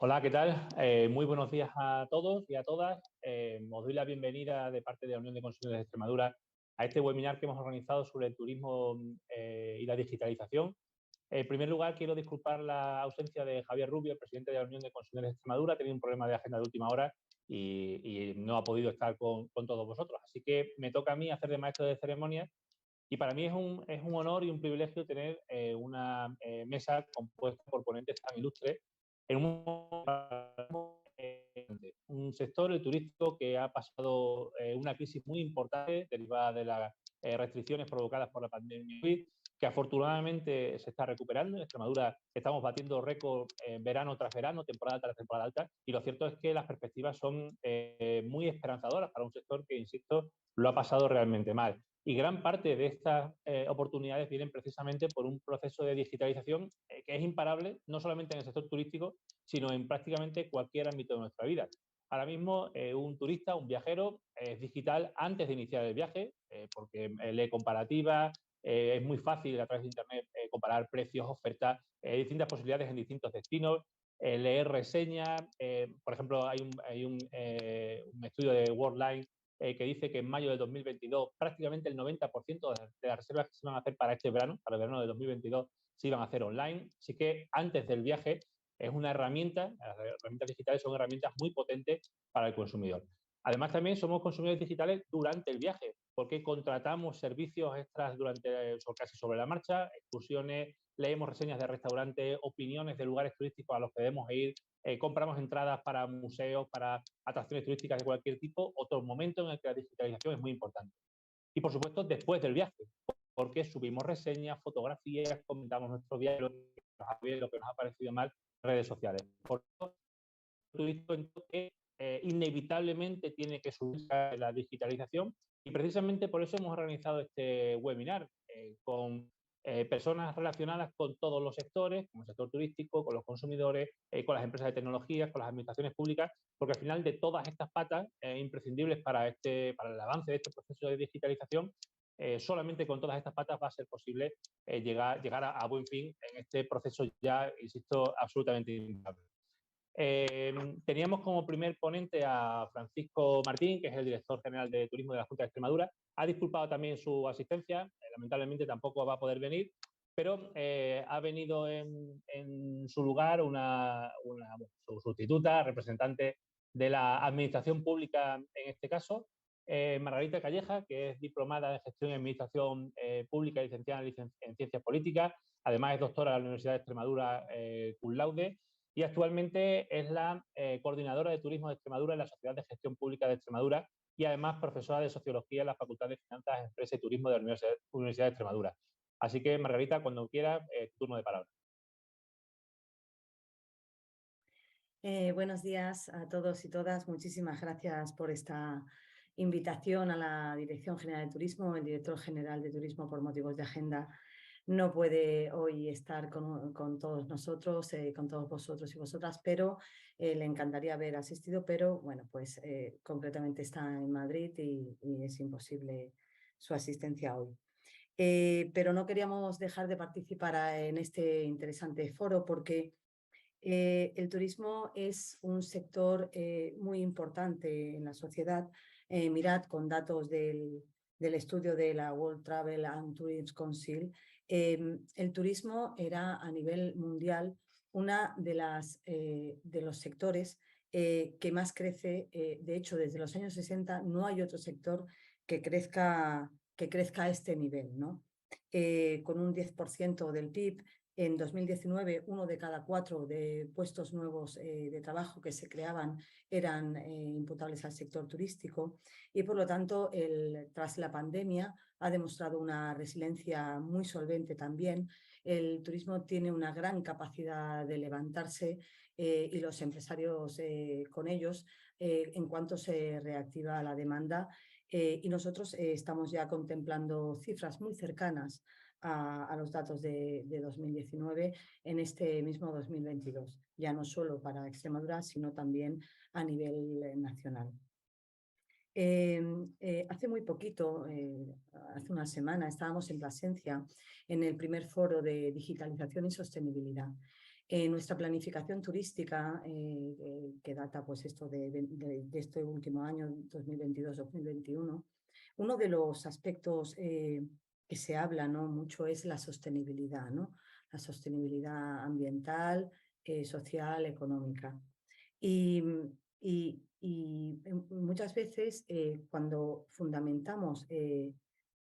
Hola, ¿qué tal? Muy buenos días a todos y a todas. Os doy la bienvenida de parte de la Unión de Consumidores de Extremadura a este webinar que hemos organizado sobre el turismo y la digitalización. En primer lugar, quiero disculpar la ausencia de Javier Rubio, el presidente de la Unión de Consumidores de Extremadura. Ha tenido un problema de agenda de última hora y no ha podido estar con todos vosotros. Así que me toca a mí hacer de maestro de ceremonia y para mí es un honor y un privilegio tener una mesa compuesta por ponentes tan ilustres en un sector, el turístico, que ha pasado una crisis muy importante derivada de las restricciones provocadas por la pandemia COVID, que afortunadamente se está recuperando. En Extremadura estamos batiendo récord verano tras verano, temporada tras temporada alta, y lo cierto es que las perspectivas son muy esperanzadoras para un sector que, insisto, lo ha pasado realmente mal. Y gran parte de estas oportunidades vienen precisamente por un proceso de digitalización que es imparable, no solamente en el sector turístico, sino en prácticamente cualquier ámbito de nuestra vida. Ahora mismo un turista, un viajero, es digital antes de iniciar el viaje, porque lee comparativas, es muy fácil a través de Internet comparar precios, ofertas, distintas posibilidades en distintos destinos, leer reseñas. Por ejemplo, hay un estudio de Worldline que dice que en mayo del 2022 prácticamente el 90% de las reservas que se van a hacer para este verano, para el verano de 2022, se iban a hacer online. Así que antes del viaje es una herramienta, las herramientas digitales son herramientas muy potentes para el consumidor. Además, también somos consumidores digitales durante el viaje, porque contratamos servicios extras casi sobre la marcha, excursiones, leemos reseñas de restaurantes, opiniones de lugares turísticos a los que debemos ir, compramos entradas para museos, para atracciones turísticas de cualquier tipo, otro momento en el que la digitalización es muy importante. Y, por supuesto, después del viaje, porque subimos reseñas, fotografías, comentamos nuestro viaje, lo que nos ha parecido mal en redes sociales. Por eso, inevitablemente tiene que subir la digitalización y precisamente por eso hemos organizado este webinar con personas relacionadas con todos los sectores, como el sector turístico, con los consumidores, con las empresas de tecnología, con las administraciones públicas, porque al final de todas estas patas imprescindibles para el avance de este proceso de digitalización, solamente con todas estas patas va a ser posible llegar a buen fin en este proceso ya, insisto, absolutamente inevitable. Teníamos como primer ponente a Francisco Martín, que es el director general de Turismo de la Junta de Extremadura. Ha disculpado también su asistencia, lamentablemente tampoco va a poder venir, pero ha venido en su lugar su sustituta, representante de la Administración Pública en este caso, Margarita Calleja, que es diplomada en Gestión y Administración Pública y licenciada en Ciencias Políticas. Además es doctora de la Universidad de Extremadura cum laude y actualmente es la coordinadora de turismo de Extremadura en la Sociedad de Gestión Pública de Extremadura y además profesora de Sociología en la Facultad de Finanzas, Empresa y Turismo de la Universidad de Extremadura. Así que, Margarita, cuando quieras, turno de palabra. Buenos días a todos y todas. Muchísimas gracias por esta invitación a la Dirección General de Turismo. El director general de Turismo, por motivos de agenda, no puede hoy estar con todos nosotros, con todos vosotros y vosotras, pero le encantaría haber asistido, pero bueno, pues concretamente está en Madrid y es imposible su asistencia hoy. Pero no queríamos dejar de participar en este interesante foro porque el turismo es un sector muy importante en la sociedad. Mirad con datos del estudio de la World Travel and Tourism Council, el turismo era a nivel mundial una de los sectores que más crece. De hecho, desde los años 60 no hay otro sector que crezca a este nivel, ¿no? Con un 10% del PIB. En 2019, 1 de cada 4 de puestos nuevos de trabajo que se creaban eran imputables al sector turístico y, por lo tanto, tras la pandemia ha demostrado una resiliencia muy solvente también. El turismo tiene una gran capacidad de levantarse y los empresarios con ellos en cuanto se reactiva la demanda. Y nosotros estamos ya contemplando cifras muy cercanas a los datos de 2019 en este mismo 2022, ya no solo para Extremadura, sino también a nivel nacional. Hace muy poquito, hace una semana, estábamos en Plasencia en el primer foro de digitalización y sostenibilidad. Nuestra planificación turística, que data pues esto de este último año, 2022-2021, uno de los aspectos que se habla, ¿no?, mucho es la sostenibilidad, ¿no? La sostenibilidad ambiental, social, económica. Y, muchas veces cuando fundamentamos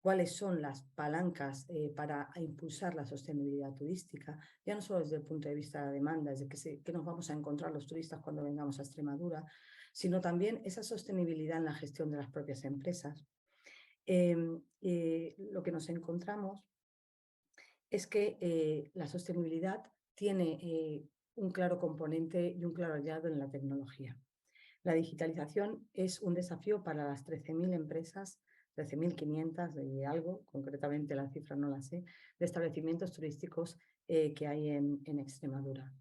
cuáles son las palancas para impulsar la sostenibilidad turística, ya no solo desde el punto de vista de la demanda, es de que nos vamos a encontrar los turistas cuando vengamos a Extremadura, sino también esa sostenibilidad en la gestión de las propias empresas. Lo que nos encontramos es que la sostenibilidad tiene un claro componente y un claro hallazgo en la tecnología. La digitalización es un desafío para las 13.000 empresas, 13.500 y algo, concretamente la cifra no la sé, de establecimientos turísticos que hay en Extremadura.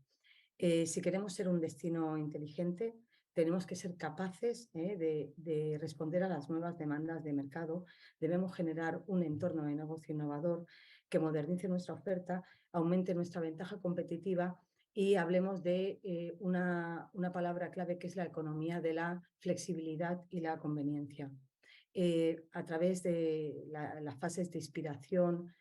Si queremos ser un destino inteligente, tenemos que ser capaces de responder a las nuevas demandas de mercado. Debemos generar un entorno de negocio innovador que modernice nuestra oferta, aumente nuestra ventaja competitiva y hablemos de una palabra clave que es la economía de la flexibilidad y la conveniencia. A través de las fases de inspiración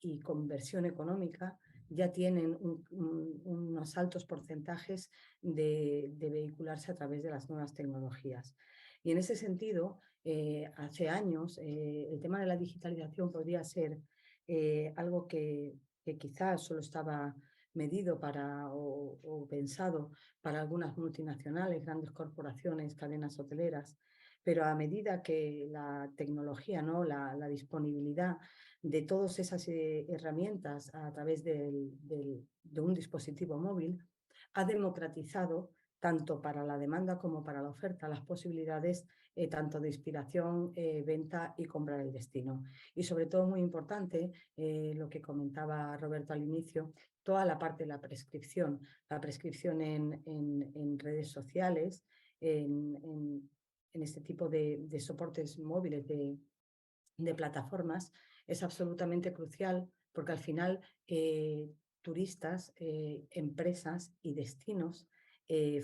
y conversión económica, ya tienen unos altos porcentajes de vehicularse a través de las nuevas tecnologías. Y en ese sentido, hace años, el tema de la digitalización podría ser algo que quizás solo estaba medido o pensado para algunas multinacionales, grandes corporaciones, cadenas hoteleras, pero a medida que la tecnología, ¿no?, la disponibilidad de todas esas herramientas a través de un dispositivo móvil ha democratizado tanto para la demanda como para la oferta las posibilidades tanto de inspiración, venta y compra del destino. Y sobre todo, muy importante, lo que comentaba Roberto al inicio, toda la parte de la prescripción en redes sociales, en este tipo de soportes móviles, de plataformas, es absolutamente crucial porque al final turistas, empresas y destinos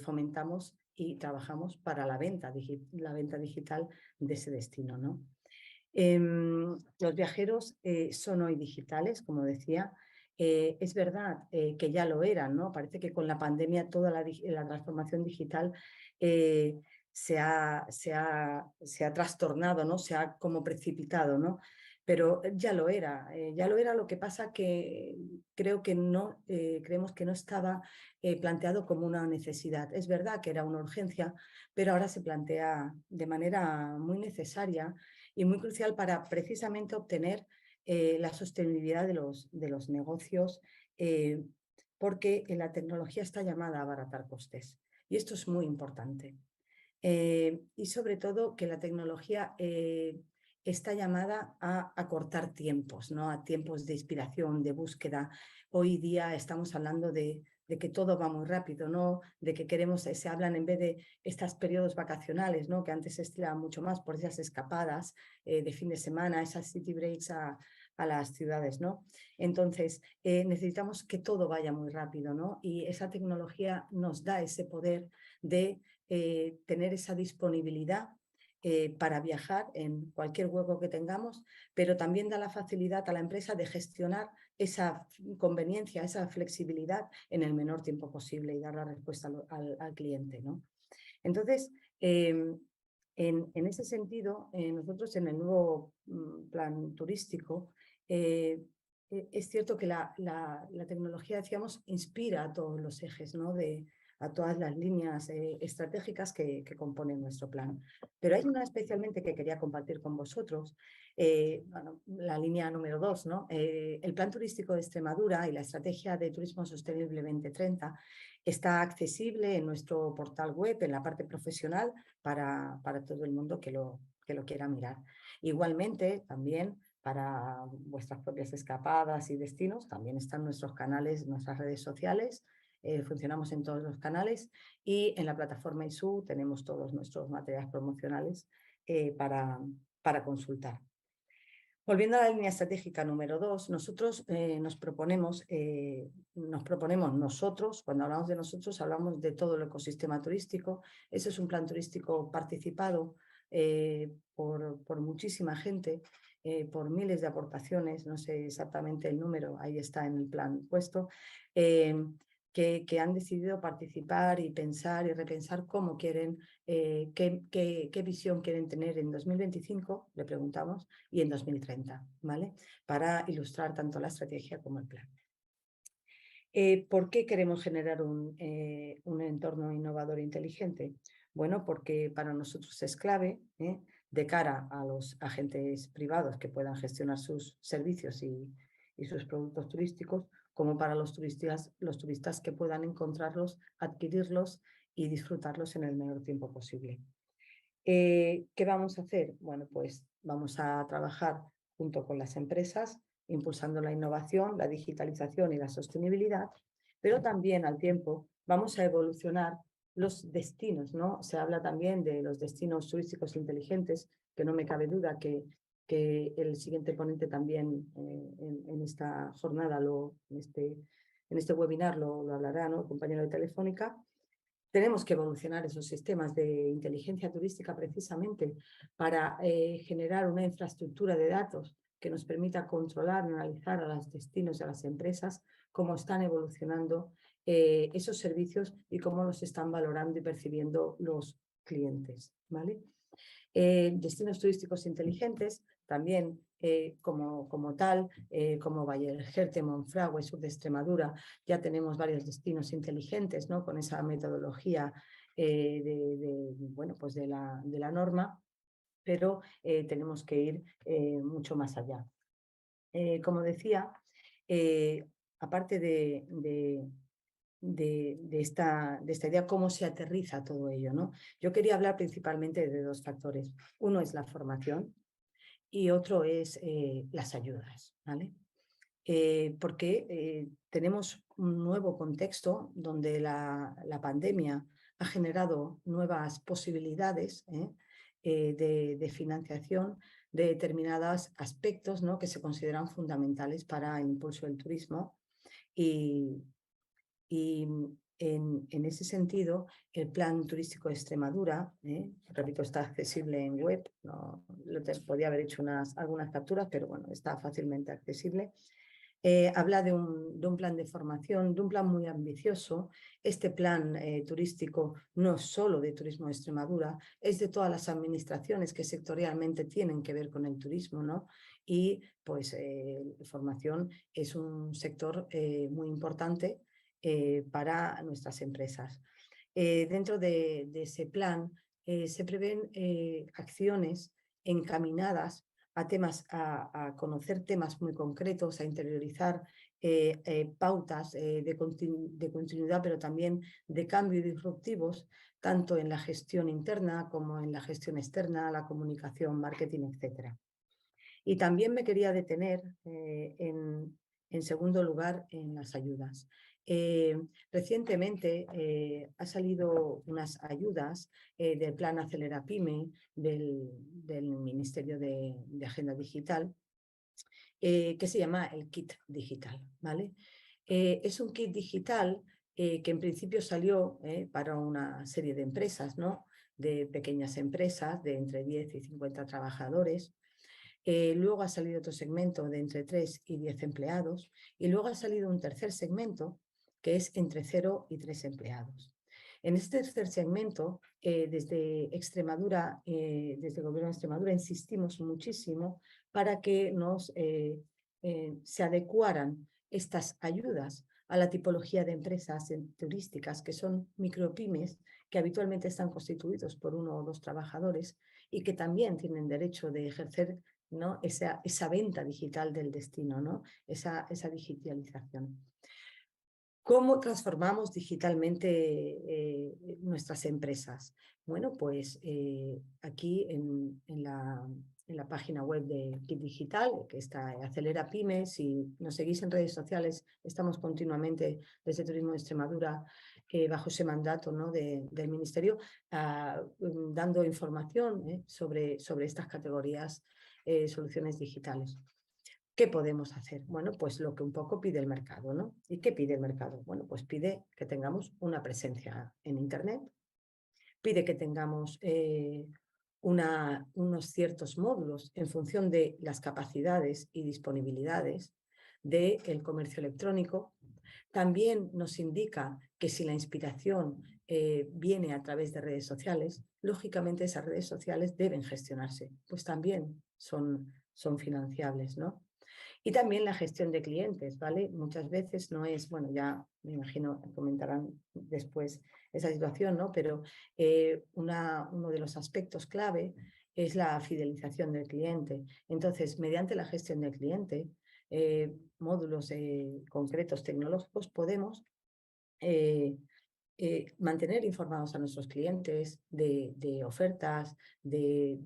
fomentamos y trabajamos para la venta digital de ese destino, ¿no? Los viajeros son hoy digitales, como decía. Es verdad que ya lo eran, ¿no? Parece que con la pandemia toda la transformación digital se ha trastornado, ¿no? Se ha como precipitado, ¿no? Pero ya lo era. Lo que pasa que creo que no, creemos que no estaba planteado como una necesidad. Es verdad que era una urgencia, pero ahora se plantea de manera muy necesaria y muy crucial para precisamente obtener la sostenibilidad de los negocios, porque la tecnología está llamada a abaratar costes. Y esto es muy importante. Y sobre todo que la tecnología está llamada a acortar tiempos, ¿no? A tiempos de inspiración, de búsqueda. Hoy día estamos hablando de que todo va muy rápido, ¿no? De que queremos, se hablan en vez de estos periodos vacacionales, ¿no?, que antes se estiraban mucho más por esas escapadas de fin de semana, esas city breaks a las ciudades, ¿no? Entonces, necesitamos que todo vaya muy rápido, ¿no? Y esa tecnología nos da ese poder de tener esa disponibilidad para viajar en cualquier hueco que tengamos, pero también da la facilidad a la empresa de gestionar esa conveniencia, esa flexibilidad en el menor tiempo posible y dar la respuesta al cliente, ¿no? Entonces, en ese sentido, nosotros en el nuevo plan turístico, es cierto que la tecnología, decíamos, inspira a todos los ejes, ¿no?, a todas las líneas estratégicas que componen nuestro plan. Pero hay una especialmente que quería compartir con vosotros, bueno, la línea número 2, ¿no? El Plan Turístico de Extremadura y la Estrategia de Turismo Sostenible 2030 está accesible en nuestro portal web, en la parte profesional, para todo el mundo que lo quiera mirar. Igualmente, también para vuestras propias escapadas y destinos, también están nuestros canales, nuestras redes sociales. Funcionamos en todos los canales y en la plataforma ISU tenemos todos nuestros materiales promocionales para consultar. Volviendo a la línea estratégica número 2, nosotros nos proponemos nosotros, cuando hablamos de nosotros, hablamos de todo el ecosistema turístico. Ese es un plan turístico participado por muchísima gente, por miles de aportaciones, no sé exactamente el número, ahí está en el plan puesto, que han decidido participar y pensar y repensar cómo quieren, qué visión quieren tener en 2025, le preguntamos, y en 2030, ¿vale? Para ilustrar tanto la estrategia como el plan. ¿Por qué queremos generar un entorno innovador e inteligente? Bueno, porque para nosotros es clave, de cara a los agentes privados que puedan gestionar sus servicios y sus productos turísticos, como para los turistas que puedan encontrarlos, adquirirlos y disfrutarlos en el menor tiempo posible. ¿Qué vamos a hacer? Bueno, pues vamos a trabajar junto con las empresas, impulsando la innovación, la digitalización y la sostenibilidad, pero también al tiempo vamos a evolucionar los destinos, ¿no? Se habla también de los destinos turísticos inteligentes, que no me cabe duda que el siguiente ponente también en esta jornada, en este webinar lo hablará, ¿no? El compañero de Telefónica. Tenemos que evolucionar esos sistemas de inteligencia turística precisamente para generar una infraestructura de datos que nos permita controlar, analizar a los destinos y a las empresas cómo están evolucionando esos servicios y cómo los están valorando y percibiendo los clientes, ¿vale? Destinos turísticos inteligentes, también como tal, como Vallergerte, Monfragüe, sur de Extremadura, ya tenemos varios destinos inteligentes, ¿no? Con esa metodología bueno, pues de la norma, pero tenemos que ir mucho más allá. Como decía, aparte de esta idea, cómo se aterriza todo ello, ¿no? Yo quería hablar principalmente de dos factores. Uno es la formación y otro es las ayudas, ¿vale? Porque tenemos un nuevo contexto donde la pandemia ha generado nuevas posibilidades de financiación de determinados aspectos, ¿no? Que se consideran fundamentales para el impulso del turismo y en ese sentido, el Plan Turístico de Extremadura, repito, está accesible en web, no, podía haber hecho algunas capturas, pero bueno, está fácilmente accesible. Habla de un plan de formación, de un plan muy ambicioso. Este plan turístico no es solo de Turismo de Extremadura, es de todas las administraciones que sectorialmente tienen que ver con el turismo, ¿no? Y pues formación es un sector muy importante para nuestras empresas. Dentro de ese plan se prevén acciones encaminadas a temas, a conocer temas muy concretos, a interiorizar pautas de continuidad, pero también de cambio y disruptivos, tanto en la gestión interna como en la gestión externa, la comunicación, marketing, etc. Y también me quería detener en segundo lugar en las ayudas. Recientemente ha salido unas ayudas del plan Acelera Pyme del Ministerio de Agenda Digital que se llama el kit digital, ¿vale? Es un kit digital que en principio salió para una serie de empresas, ¿no? De pequeñas empresas de entre 10 y 50 trabajadores. Luego ha salido otro segmento de entre 3 y 10 empleados y luego ha salido un tercer segmento que es entre 0 y 3 empleados. En este tercer segmento, desde Extremadura, desde el Gobierno de Extremadura, insistimos muchísimo para que se adecuaran estas ayudas a la tipología de empresas turísticas que son micropymes que habitualmente están constituidos por 1 o 2 trabajadores y que también tienen derecho de ejercer, ¿no? esa venta digital del destino, ¿no? esa digitalización. ¿Cómo transformamos digitalmente nuestras empresas? Bueno, pues aquí en la página web de Kit Digital, que está Acelera Pymes, si nos seguís en redes sociales, estamos continuamente desde Turismo de Extremadura bajo ese mandato, ¿no? del Ministerio, dando información sobre estas categorías soluciones digitales. ¿Qué podemos hacer? Bueno, pues lo que un poco pide el mercado, ¿no? ¿Y qué pide el mercado? Bueno, pues pide que tengamos una presencia en Internet, pide que tengamos unos ciertos módulos en función de las capacidades y disponibilidades del comercio electrónico. También nos indica que si la inspiración viene a través de redes sociales, lógicamente esas redes sociales deben gestionarse, pues también son financiables, ¿no? Y también la gestión de clientes, ¿vale? Muchas veces no es, bueno, ya me imagino comentarán después esa situación, ¿no? Pero uno de los aspectos clave es la fidelización del cliente. Entonces, mediante la gestión del cliente, módulos concretos tecnológicos, podemos mantener informados a nuestros clientes de ofertas, de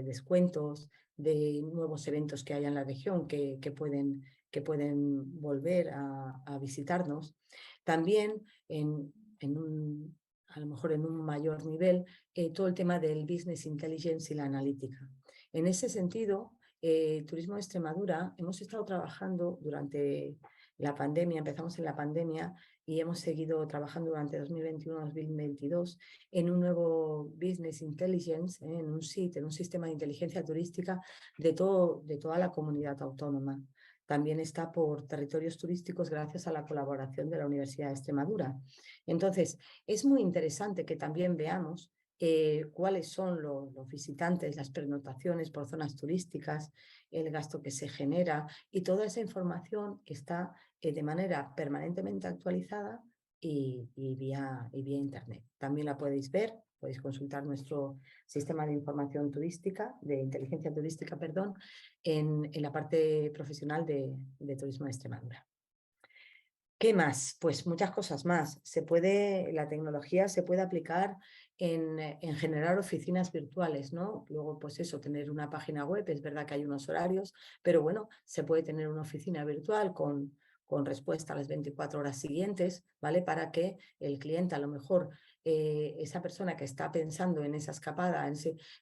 descuentos, de nuevos eventos que haya en la región que pueden volver a visitarnos. También a lo mejor en un mayor nivel, todo el tema del business intelligence y la analítica. En ese sentido, Turismo de Extremadura hemos estado trabajando durante la pandemia, empezamos en la pandemia, y hemos seguido trabajando durante 2021-2022 en un nuevo Business Intelligence, en un SIT, en un sistema de inteligencia turística de toda la comunidad autónoma. También está por territorios turísticos gracias a la colaboración de la Universidad de Extremadura. Entonces, es muy interesante que también veamos cuáles son los visitantes, las pernotaciones por zonas turísticas, el gasto que se genera y toda esa información que está de manera permanentemente actualizada y vía Internet. También la podéis ver, podéis consultar nuestro sistema de información turística, de inteligencia turística, perdón, en la parte profesional de Turismo de Extremadura. ¿Qué más? Pues muchas cosas más. La tecnología se puede aplicar en generar oficinas virtuales, ¿no? Luego, pues eso, tener una página web, es verdad que hay unos horarios, pero bueno, se puede tener una oficina virtual con respuesta a las 24 horas siguientes, ¿vale? Para que el cliente, a lo mejor, esa persona que está pensando en esa escapada,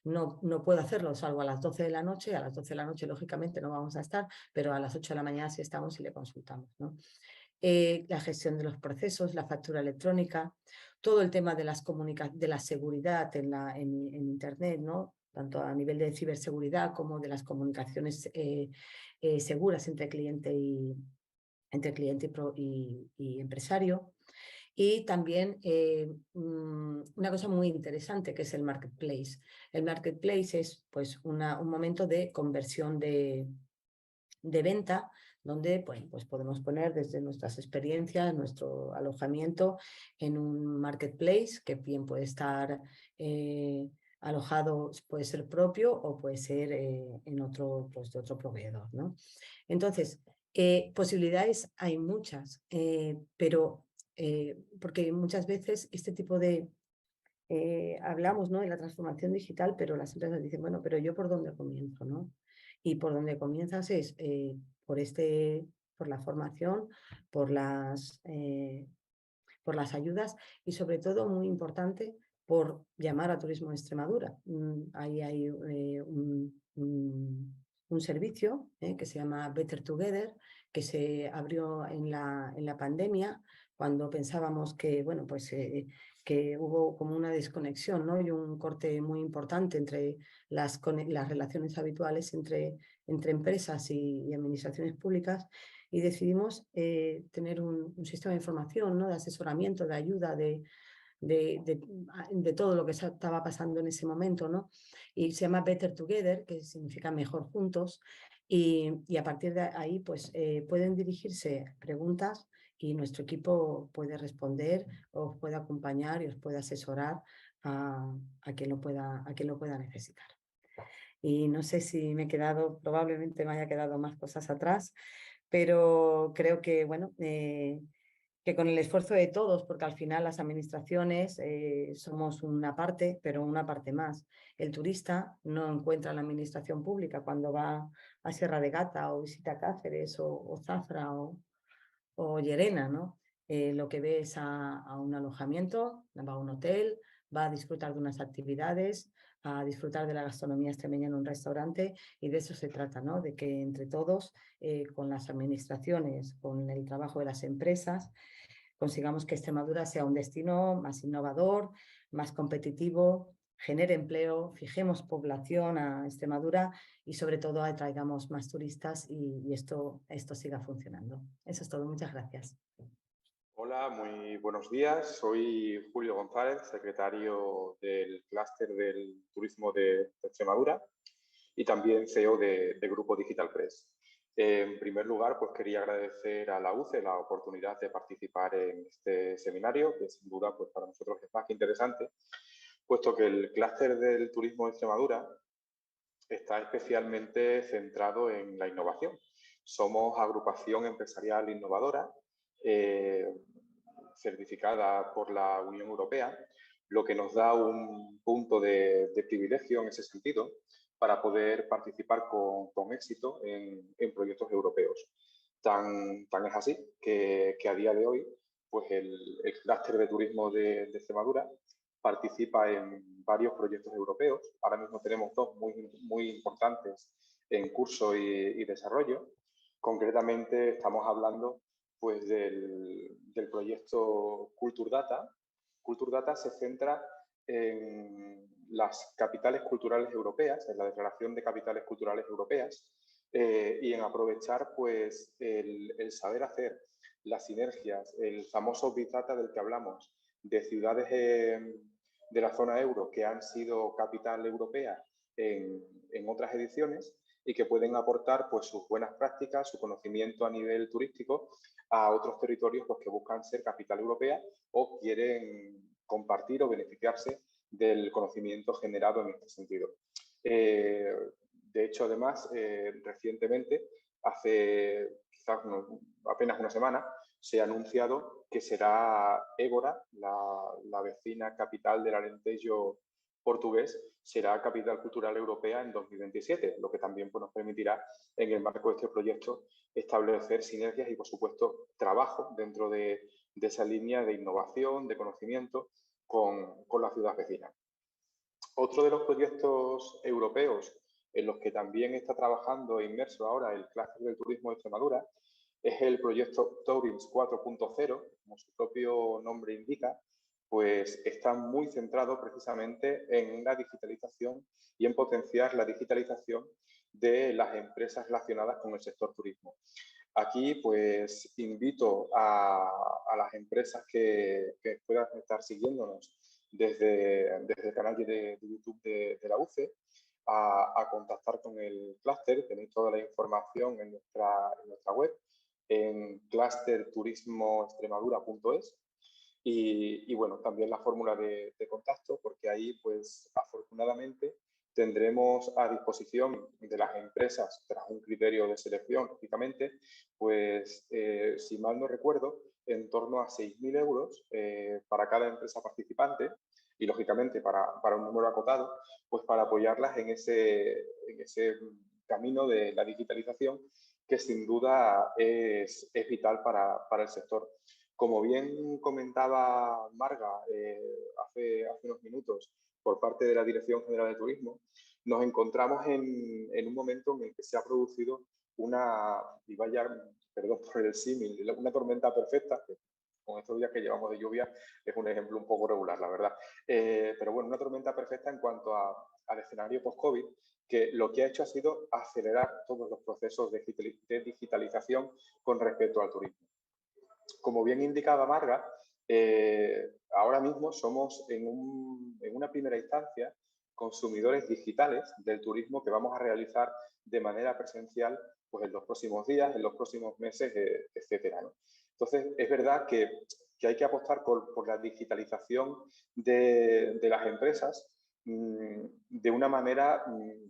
no puede hacerlo salvo a las 12 de la noche. A las 12 de la noche, lógicamente, no vamos a estar, pero a las 8 de la mañana sí estamos y le consultamos, ¿no? La gestión de los procesos, la factura electrónica, todo el tema de la seguridad en Internet, ¿no? Tanto a nivel de ciberseguridad como de las comunicaciones seguras entre cliente y empresario. Y también una cosa muy interesante que es el marketplace. El marketplace es pues, un momento de conversión de venta, donde pues podemos poner desde nuestras experiencias, nuestro alojamiento en un marketplace que bien puede estar alojado, puede ser propio o puede ser en otro, pues, de otro proveedor, ¿no? Entonces, posibilidades hay muchas, pero porque muchas veces este tipo de hablamos, ¿no?, de la transformación digital, pero las empresas dicen, bueno, pero ¿yo por dónde comienzo, no? Y por donde comienzas es por la formación, por las ayudas y sobre todo, muy importante, por llamar a Turismo de Extremadura. Ahí hay un servicio que se llama Better Together, que se abrió en la pandemia, cuando pensábamos que, bueno, pues, que hubo como una desconexión, ¿no?, y un corte muy importante entre las relaciones habituales entre empresas y administraciones públicas, y decidimos tener un sistema de información, ¿no?, de asesoramiento, de ayuda, de todo lo que estaba pasando en ese momento, ¿no? Y se llama Better Together, que significa mejor juntos, y a partir de ahí pues, pueden dirigirse preguntas y nuestro equipo puede responder, os puede acompañar y os puede asesorar a quien lo pueda necesitar. Y no sé si me he quedado, probablemente me haya quedado más cosas atrás, pero creo que, bueno, que con el esfuerzo de todos, porque al final las administraciones somos una parte, pero una parte más. El turista no encuentra la administración pública cuando va a Sierra de Gata o visita Cáceres o Zafra o Llerena, ¿no? Lo que ve es a un alojamiento, va a un hotel, va a disfrutar de unas actividades, a disfrutar de la gastronomía extremeña en un restaurante, y de eso se trata, ¿no? De que entre todos, con las administraciones, con el trabajo de las empresas, consigamos que Extremadura sea un destino más innovador, más competitivo, genere empleo, fijemos población a Extremadura y sobre todo atraigamos más turistas y esto siga funcionando. Eso es todo. Muchas gracias. Hola, muy buenos días. Soy Julio González, secretario del Clúster del Turismo de Extremadura y también CEO de Grupo Digital Press. En primer lugar, pues quería agradecer a la UCE la oportunidad de participar en este seminario, que sin duda pues para nosotros es más que interesante, puesto que el Clúster del Turismo de Extremadura está especialmente centrado en la innovación. Somos agrupación empresarial innovadora, certificada por la Unión Europea, lo que nos da un punto de privilegio en ese sentido para poder participar con éxito en proyectos europeos. Tan es así que a día de hoy pues el clúster de turismo de Extremadura participa en varios proyectos europeos. Ahora mismo tenemos dos muy importantes en curso y desarrollo. Concretamente estamos hablando pues, del proyecto Culture Data. Culture Data se centra en las capitales culturales europeas, en la declaración de capitales culturales europeas y en aprovechar pues, el saber hacer, las sinergias, el famoso Big Data del que hablamos, de ciudades de la zona euro que han sido capital europea en otras ediciones y que pueden aportar pues, sus buenas prácticas, su conocimiento a nivel turístico a otros territorios pues, que buscan ser capital europea o quieren compartir o beneficiarse del conocimiento generado en este sentido. De hecho, además, recientemente, hace quizás apenas una semana, se ha anunciado que será Évora, la vecina capital del Alentejo portugués, será capital cultural europea en 2027, lo que también pues, nos permitirá, en el marco de este proyecto, establecer sinergias y, por supuesto, trabajo dentro de esa línea de innovación, de conocimiento con la ciudad vecina. Otro de los proyectos europeos en los que también está trabajando e inmerso ahora el Clúster del Turismo de Extremadura es el proyecto Tourings 4.0, como su propio nombre indica, pues está muy centrado precisamente en la digitalización y en potenciar la digitalización de las empresas relacionadas con el sector turismo. Aquí, pues, invito a las empresas que puedan estar siguiéndonos desde el canal de YouTube de la UCE a contactar con el clúster. Tenéis toda la información en nuestra web, en clusterturismoextremadura.es. Y bueno, también la fórmula de contacto, porque ahí, pues, afortunadamente, tendremos a disposición de las empresas, tras un criterio de selección, lógicamente, pues, si mal no recuerdo, en torno a 6.000 euros para cada empresa participante y, lógicamente, para un número acotado, pues para apoyarlas en ese camino de la digitalización que sin duda es vital para el sector. Como bien comentaba Marga hace unos minutos por parte de la Dirección General de Turismo, nos encontramos en un momento en el que se ha producido y vaya, perdón por el símil, una tormenta perfecta, que con estos días que llevamos de lluvia es un ejemplo un poco regular, la verdad. Pero bueno, una tormenta perfecta en cuanto al escenario post-COVID, que lo que ha hecho ha sido acelerar todos los procesos de digitalización con respecto al turismo. Como bien indicaba Marga, ahora mismo somos en una primera instancia consumidores digitales del turismo que vamos a realizar de manera presencial pues, en los próximos días, en los próximos meses, etcétera, ¿no? Entonces, es verdad que hay que apostar por la digitalización de las empresas de una manera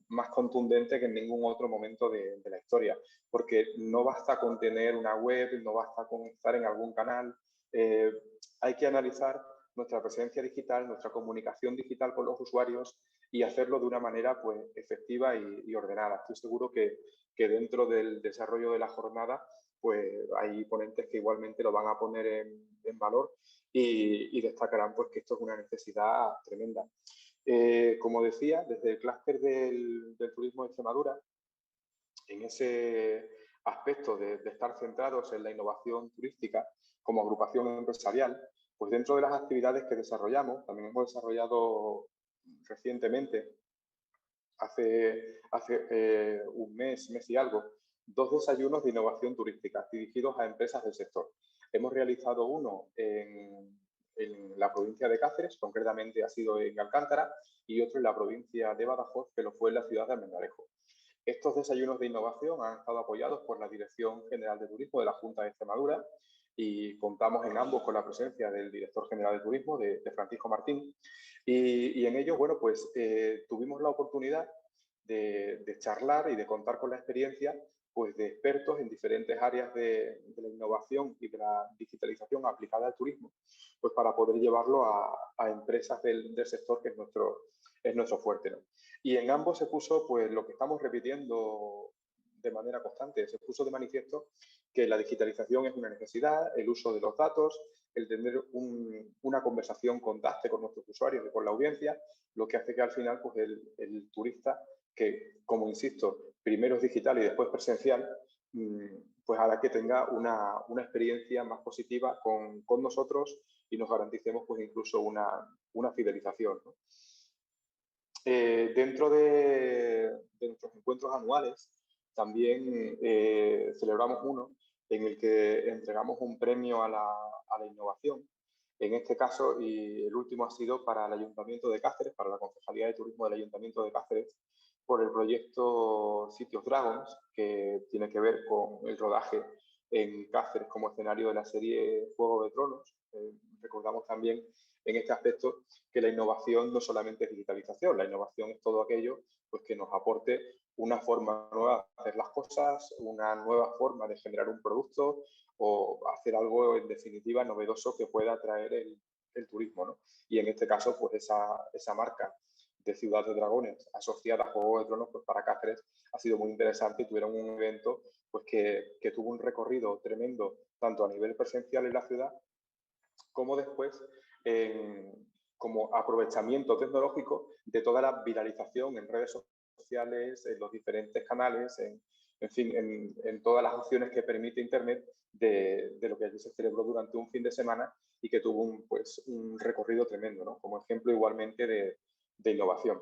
más contundente que en ningún otro momento de la historia, porque no basta con tener una web, no basta con estar en algún canal, hay que analizar nuestra presencia digital, nuestra comunicación digital con los usuarios y hacerlo de una manera pues, efectiva y ordenada. Estoy seguro que dentro del desarrollo de la jornada pues hay ponentes que igualmente lo van a poner en valor y destacarán pues que esto es una necesidad tremenda. Como decía, desde el clúster del turismo de Extremadura, en ese aspecto de estar centrados en la innovación turística como agrupación empresarial, pues dentro de las actividades que desarrollamos, también hemos desarrollado recientemente, hace un mes y algo, 2 desayunos de innovación turística dirigidos a empresas del sector. Hemos realizado uno en la provincia de Cáceres, concretamente ha sido en Alcántara, y otro en la provincia de Badajoz, que lo fue en la ciudad de Almendralejo. Estos desayunos de innovación han estado apoyados por la Dirección General de Turismo de la Junta de Extremadura y contamos en ambos con la presencia del Director General de Turismo, de Francisco Martín. Y en ellos, bueno, pues tuvimos la oportunidad de charlar y de contar con la experiencia pues, de expertos en diferentes áreas de la innovación y de la digitalización aplicada al turismo, pues para poder llevarlo a empresas del sector que es nuestro fuerte, ¿no? Y en ambos se puso pues, lo que estamos repitiendo de manera constante, se puso de manifiesto que la digitalización es una necesidad, el uso de los datos, el tener una conversación constante con nuestros usuarios y con la audiencia, lo que hace que al final pues, el turista, que como insisto, primero es digital y después presencial, pues hará que tenga una experiencia más positiva con nosotros y nos garanticemos pues, incluso una fidelización, ¿no? Dentro de nuestros encuentros anuales también celebramos uno en el que entregamos un premio a la innovación. En este caso, y el último ha sido para el Ayuntamiento de Cáceres, para la Concejalía de Turismo del Ayuntamiento de Cáceres, por el proyecto Sitios Dragons, que tiene que ver con el rodaje en Cáceres como escenario de la serie Juego de Tronos. Recordamos también en este aspecto que la innovación no solamente es digitalización, la innovación es todo aquello pues, que nos aporte una forma nueva de hacer las cosas, una nueva forma de generar un producto o hacer algo en definitiva novedoso que pueda atraer el turismo, ¿no? Y en este caso, pues esa marca de Ciudad de Dragones asociada a Juego de Tronos, pues para Cáceres ha sido muy interesante y tuvieron un evento pues, que tuvo un recorrido tremendo tanto a nivel presencial en la ciudad como después como aprovechamiento tecnológico de toda la viralización en redes sociales, en los diferentes canales, en fin, en todas las opciones que permite Internet de lo que allí se celebró durante un fin de semana y que tuvo un recorrido tremendo, ¿no? Como ejemplo igualmente de innovación.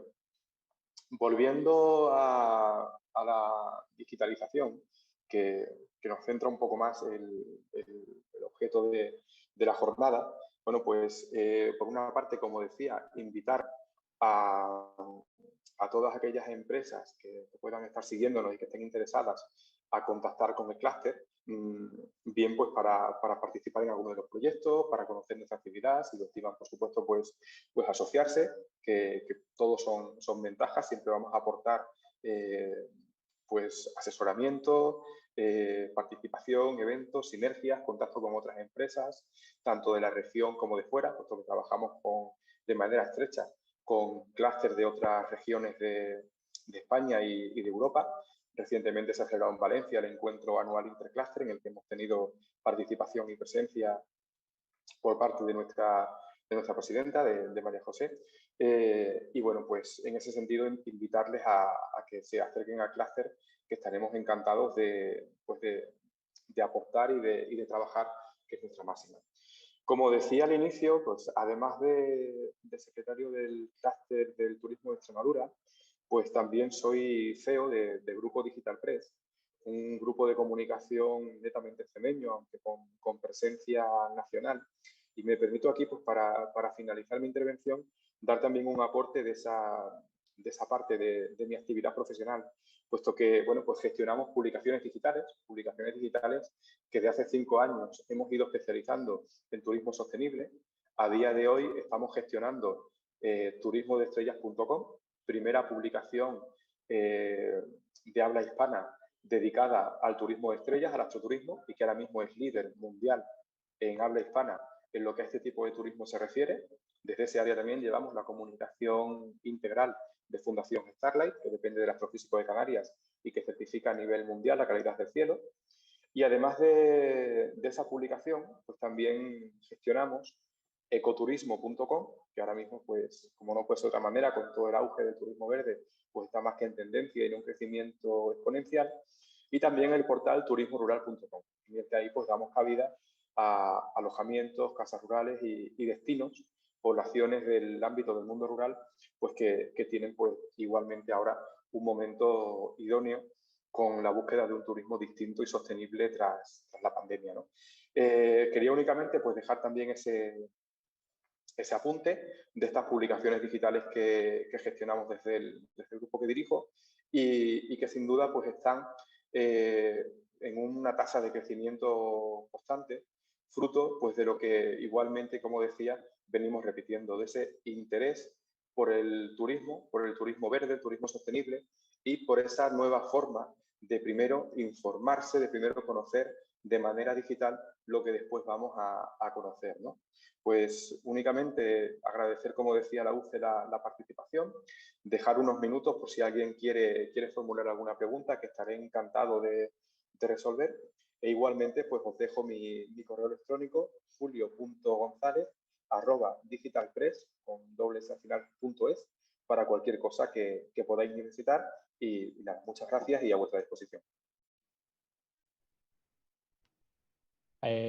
Volviendo a la digitalización, que nos centra un poco más el objeto de la jornada, bueno, pues por una parte, como decía, invitar a todas aquellas empresas que puedan estar siguiéndonos y que estén interesadas a contactar con el clúster, bien pues para participar en alguno de los proyectos, para conocer nuestra actividad, si lo estiman, por supuesto, pues asociarse, que todos son ventajas, siempre vamos a aportar pues asesoramiento, participación, eventos, sinergias, contacto con otras empresas, tanto de la región como de fuera, puesto que trabajamos de manera estrecha con clústeres de otras regiones de España y de Europa. Recientemente se ha celebrado en Valencia el encuentro anual interclúster en el que hemos tenido participación y presencia por parte de nuestra presidenta, de María José. Y bueno, pues en ese sentido invitarles a que se acerquen al clúster, que estaremos encantados de aportar y de trabajar, que es nuestra máxima. Como decía al inicio, pues además de secretario del clúster del turismo de Extremadura, pues también soy CEO de Grupo Digital Press, un grupo de comunicación netamente extremeño, aunque con presencia nacional. Y me permito aquí, pues para finalizar mi intervención, dar también un aporte de esa parte de mi actividad profesional, puesto que, bueno, pues gestionamos publicaciones digitales que de hace 5 años hemos ido especializando en turismo sostenible. A día de hoy estamos gestionando turismodeestrellas.com, primera publicación de habla hispana dedicada al turismo de estrellas, al astroturismo, y que ahora mismo es líder mundial en habla hispana en lo que a este tipo de turismo se refiere. Desde ese área también llevamos la comunicación integral de Fundación Starlight, que depende del Astrofísico de Canarias y que certifica a nivel mundial la calidad del cielo. Y además de esa publicación, pues también gestionamos ecoturismo.com, que ahora mismo, pues, como no puede ser de otra manera, con todo el auge del turismo verde, pues está más que en tendencia y en un crecimiento exponencial. Y también el portal turismorural.com, en el que ahí pues damos cabida a alojamientos, casas rurales y destinos, poblaciones del ámbito del mundo rural, pues que tienen pues igualmente ahora un momento idóneo con la búsqueda de un turismo distinto y sostenible tras la pandemia, ¿no? Quería únicamente pues dejar también ese apunte de estas publicaciones digitales que gestionamos desde el grupo que dirijo y que sin duda pues están en una tasa de crecimiento constante, fruto pues de lo que igualmente, como decía, venimos repitiendo, de ese interés por el turismo verde, el turismo sostenible y por esa nueva forma de primero informarse, de primero conocer de manera digital lo que después vamos a conocer, ¿no? Pues únicamente agradecer, como decía la UCE, la participación, dejar unos minutos por si alguien quiere formular alguna pregunta, que estaré encantado de resolver. E igualmente, pues os dejo mi correo electrónico, julio.gonzalez@digitalpress.es, para cualquier cosa que podáis necesitar. Y nada, muchas gracias y a vuestra disposición.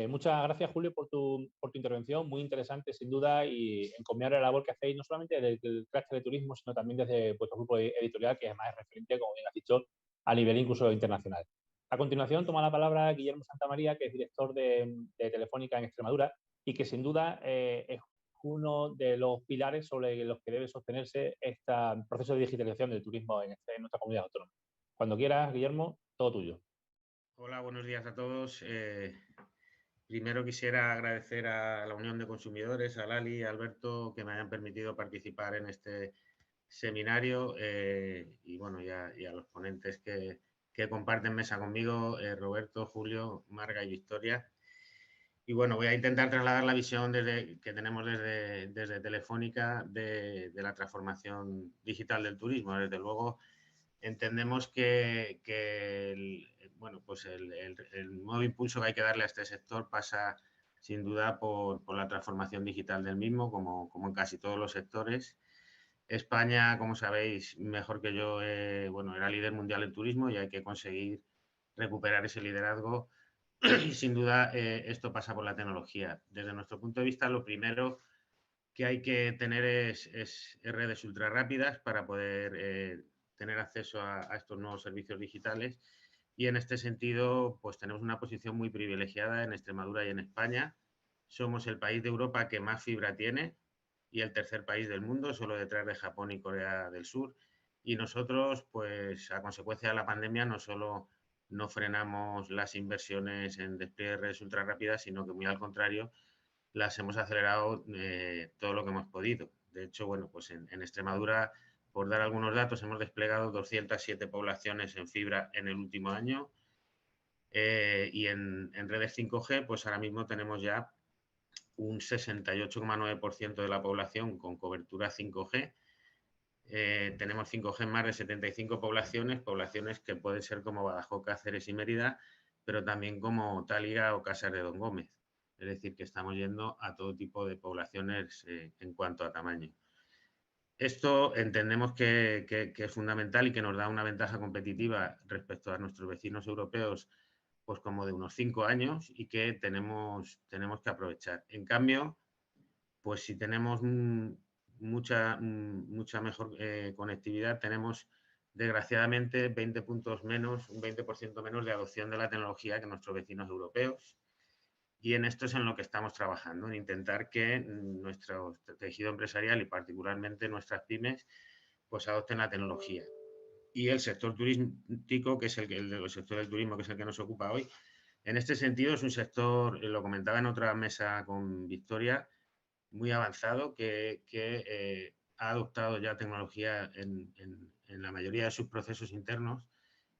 Muchas gracias, Julio, por tu intervención, muy interesante, sin duda, y encomiar la labor que hacéis, no solamente desde el clúster de turismo, sino también desde vuestro grupo editorial, que además es referente, como bien has dicho, a nivel incluso internacional. A continuación, toma la palabra Guillermo Santamaría, que es director de Telefónica en Extremadura, y que sin duda es uno de los pilares sobre los que debe sostenerse este proceso de digitalización del turismo en nuestra comunidad autónoma. Cuando quieras, Guillermo, todo tuyo. Hola, buenos días a todos. Primero quisiera agradecer a la Unión de Consumidores, a Lali y a Alberto, que me hayan permitido participar en este seminario y bueno, y a los ponentes que comparten mesa conmigo, Roberto, Julio, Marga y Victoria. Y bueno, voy a intentar trasladar la visión que tenemos desde Telefónica de la transformación digital del turismo. Desde luego, entendemos que el nuevo impulso que hay que darle a este sector pasa sin duda por la transformación digital del mismo, como en casi todos los sectores. España, como sabéis, mejor que yo, era líder mundial en turismo y hay que conseguir recuperar ese liderazgo. Y sin duda esto pasa por la tecnología. Desde nuestro punto de vista, lo primero que hay que tener es redes ultra rápidas para poder tener acceso a estos nuevos servicios digitales. Y en este sentido, pues tenemos una posición muy privilegiada en Extremadura y en España. Somos el país de Europa que más fibra tiene y el tercer país del mundo, solo detrás de Japón y Corea del Sur. Y nosotros, pues a consecuencia de la pandemia, no solo no frenamos las inversiones en despliegue de redes ultra rápidas, sino que muy al contrario, las hemos acelerado todo lo que hemos podido. De hecho, bueno, pues en Extremadura, por dar algunos datos, hemos desplegado 207 poblaciones en fibra en el último año y en redes 5G, pues ahora mismo tenemos ya un 68,9% de la población con cobertura 5G. Tenemos 5G en más de 75 poblaciones que pueden ser como Badajoz, Cáceres y Mérida, pero también como Táliga o Casas de Don Gómez. Es decir, que estamos yendo a todo tipo de poblaciones en cuanto a tamaño. Esto entendemos que es fundamental y que nos da una ventaja competitiva respecto a nuestros vecinos europeos, pues como de unos 5 años y que tenemos que aprovechar. En cambio, pues si tenemos mucha mejor conectividad, tenemos desgraciadamente 20 puntos menos, un 20% menos de adopción de la tecnología que nuestros vecinos europeos. Y en esto es en lo que estamos trabajando, en intentar que nuestro tejido empresarial y particularmente nuestras pymes pues adopten la tecnología. Y el sector turístico, que es el sector del turismo, que es el que nos ocupa hoy, en este sentido es un sector, lo comentaba en otra mesa con Victoria, muy avanzado, que ha adoptado ya tecnología en la mayoría de sus procesos internos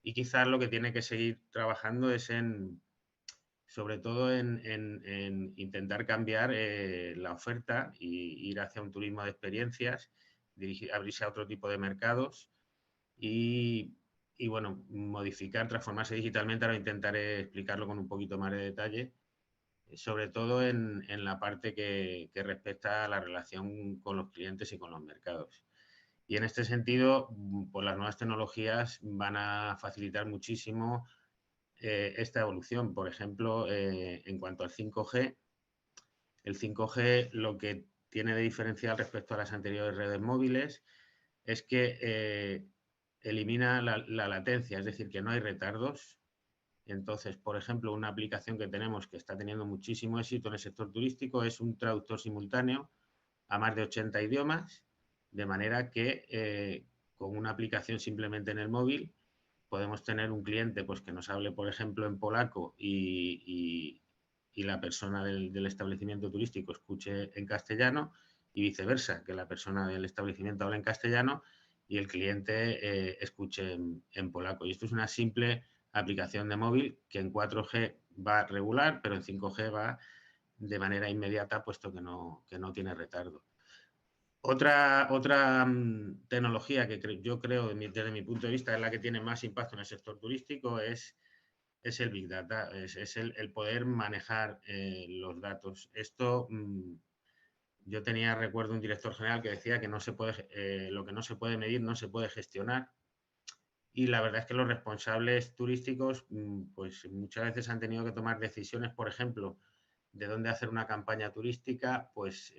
y quizás lo que tiene que seguir trabajando es sobre todo en intentar cambiar la oferta y ir hacia un turismo de experiencias, abrirse a otro tipo de mercados y y bueno, modificar, transformarse digitalmente. Ahora intentaré explicarlo con un poquito más de detalle, sobre todo en la parte que respecta a la relación con los clientes y con los mercados. Y en este sentido, pues las nuevas tecnologías van a facilitar muchísimo esta evolución. Por ejemplo, en cuanto al 5G, el 5G lo que tiene de diferencial respecto a las anteriores redes móviles es que elimina la latencia, es decir, que no hay retardos. Entonces, por ejemplo, una aplicación que tenemos que está teniendo muchísimo éxito en el sector turístico es un traductor simultáneo a más de 80 idiomas, de manera que con una aplicación simplemente en el móvil podemos tener un cliente pues, que nos hable, por ejemplo, en polaco y la persona del establecimiento turístico escuche en castellano y viceversa, que la persona del establecimiento hable en castellano y el cliente escuche en polaco. Y esto es una simple aplicación de móvil que en 4G va regular, pero en 5G va de manera inmediata, puesto que no tiene retardo. Otra tecnología que yo creo, desde mi punto de vista, es la que tiene más impacto en el sector turístico, es el Big Data, es el poder manejar los datos. Esto, yo recuerdo un director general que decía que no se puede, lo que no se puede medir no se puede gestionar. Y la verdad es que los responsables turísticos, pues muchas veces han tenido que tomar decisiones, por ejemplo, de dónde hacer una campaña turística, pues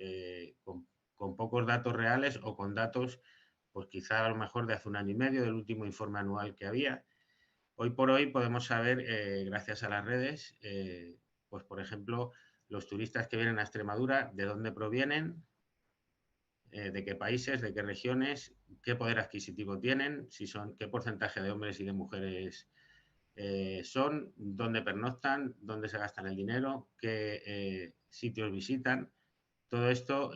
con pocos datos reales o con datos, pues quizá a lo mejor de hace un año y medio, del último informe anual que había. Hoy por hoy podemos saber, gracias a las redes, pues por ejemplo, los turistas que vienen a Extremadura, de dónde provienen, de qué países, de qué regiones, qué poder adquisitivo tienen, qué porcentaje de hombres y de mujeres son, dónde pernoctan, dónde se gastan el dinero, qué sitios visitan. Todo esto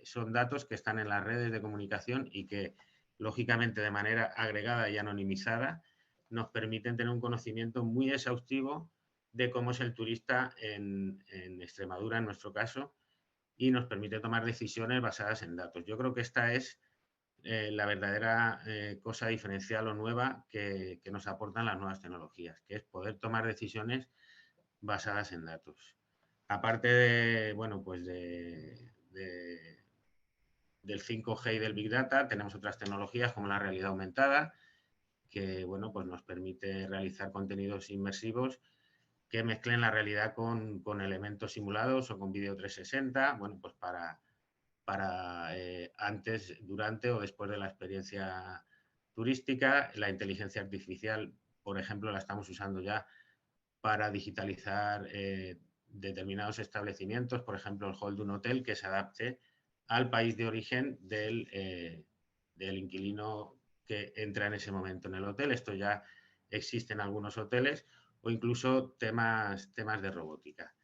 son datos que están en las redes de comunicación y que, lógicamente, de manera agregada y anonimizada, nos permiten tener un conocimiento muy exhaustivo de cómo es el turista en Extremadura, en nuestro caso, y nos permite tomar decisiones basadas en datos. Yo creo que esta es la verdadera cosa diferencial o nueva que nos aportan las nuevas tecnologías, que es poder tomar decisiones basadas en datos. Aparte de, bueno, pues del 5G y del Big Data, tenemos otras tecnologías como la realidad aumentada, que, bueno, pues nos permite realizar contenidos inmersivos que mezclen la realidad con elementos simulados o con vídeo 360, bueno, pues para antes, durante o después de la experiencia turística. La inteligencia artificial, por ejemplo, la estamos usando ya para digitalizar determinados establecimientos, por ejemplo, el hall de un hotel que se adapte al país de origen del inquilino que entra en ese momento en el hotel. Esto ya existe en algunos hoteles, o incluso temas de robótica.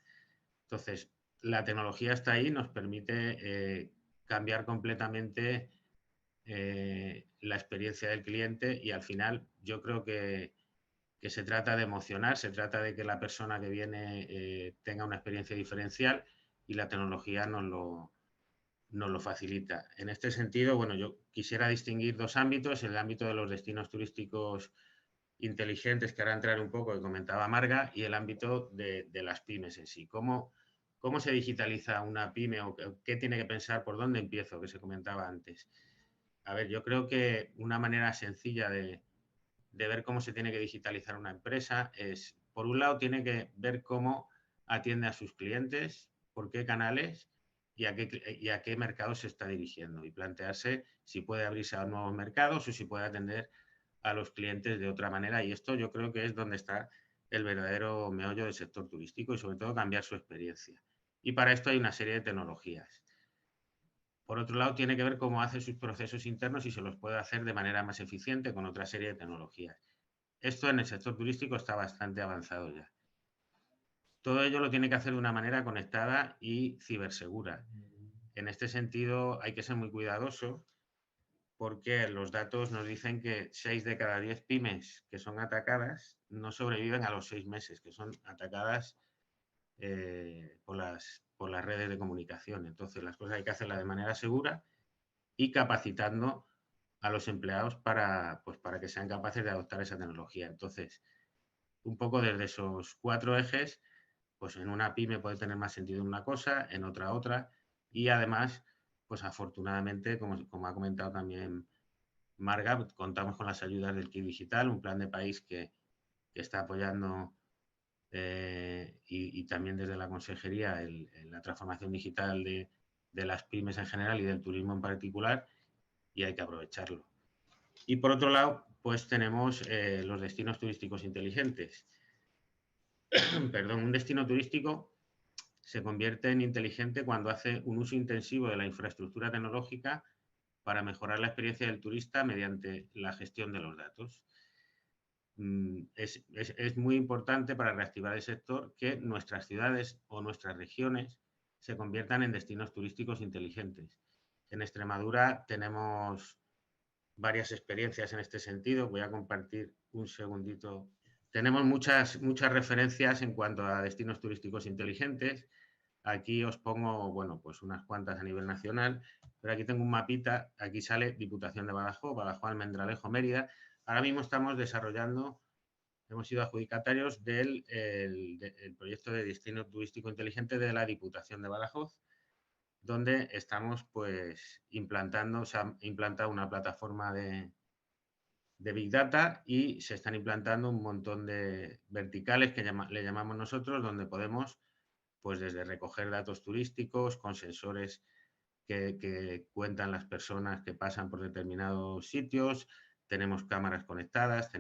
Entonces, la tecnología está ahí, nos permite cambiar completamente la experiencia del cliente, y al final yo creo que se trata de emocionar, se trata de que la persona que viene tenga una experiencia diferencial, y la tecnología nos lo facilita. En este sentido, bueno, yo quisiera distinguir dos ámbitos: el ámbito de los destinos turísticos inteligentes, que ahora entraré un poco, que comentaba Marga, y el ámbito de las pymes en sí. ¿Cómo se digitaliza una pyme, o qué tiene que pensar, por dónde empiezo, que se comentaba antes? A ver, yo creo que una manera sencilla de ver cómo se tiene que digitalizar una empresa es, por un lado, tiene que ver cómo atiende a sus clientes, por qué canales y a qué mercados se está dirigiendo, y plantearse si puede abrirse a nuevos mercados o si puede atender a los clientes de otra manera. Y esto yo creo que es donde está el verdadero meollo del sector turístico, y sobre todo cambiar su experiencia. Y para esto hay una serie de tecnologías. Por otro lado, tiene que ver cómo hace sus procesos internos y se los puede hacer de manera más eficiente con otra serie de tecnologías. Esto en el sector turístico está bastante avanzado ya. Todo ello lo tiene que hacer de una manera conectada y cibersegura. En este sentido, hay que ser muy cuidadoso, porque los datos nos dicen que 6 de cada 10 pymes que son atacadas no sobreviven a los 6 meses, que son atacadas por las redes de comunicación. Entonces, las cosas hay que hacerlas de manera segura y capacitando a los empleados para que sean capaces de adoptar esa tecnología. Entonces, un poco desde esos 4 ejes, pues en una pyme puede tener más sentido una cosa, en otra, y además, pues afortunadamente, como ha comentado también Marga, contamos con las ayudas del KIT Digital, un plan de país que está apoyando y también desde la consejería la transformación digital de las pymes en general y del turismo en particular, y hay que aprovecharlo. Y por otro lado, pues tenemos los destinos turísticos inteligentes. Perdón, un destino turístico se convierte en inteligente cuando hace un uso intensivo de la infraestructura tecnológica para mejorar la experiencia del turista mediante la gestión de los datos. Es muy importante para reactivar el sector que nuestras ciudades o nuestras regiones se conviertan en destinos turísticos inteligentes. En Extremadura tenemos varias experiencias en este sentido. Voy a compartir un segundito. Tenemos muchas referencias en cuanto a destinos turísticos inteligentes. Aquí os pongo, bueno, pues unas cuantas a nivel nacional, pero aquí tengo un mapita. Aquí sale Diputación de Badajoz, Almendralejo, Mérida. Ahora mismo estamos desarrollando, hemos sido adjudicatarios del proyecto de destino turístico inteligente de la Diputación de Badajoz, donde estamos pues implantando, se ha implantado una plataforma de Big Data y se están implantando un montón de verticales que le llamamos nosotros, donde podemos, pues desde recoger datos turísticos con sensores que cuentan las personas que pasan por determinados sitios, tenemos cámaras conectadas,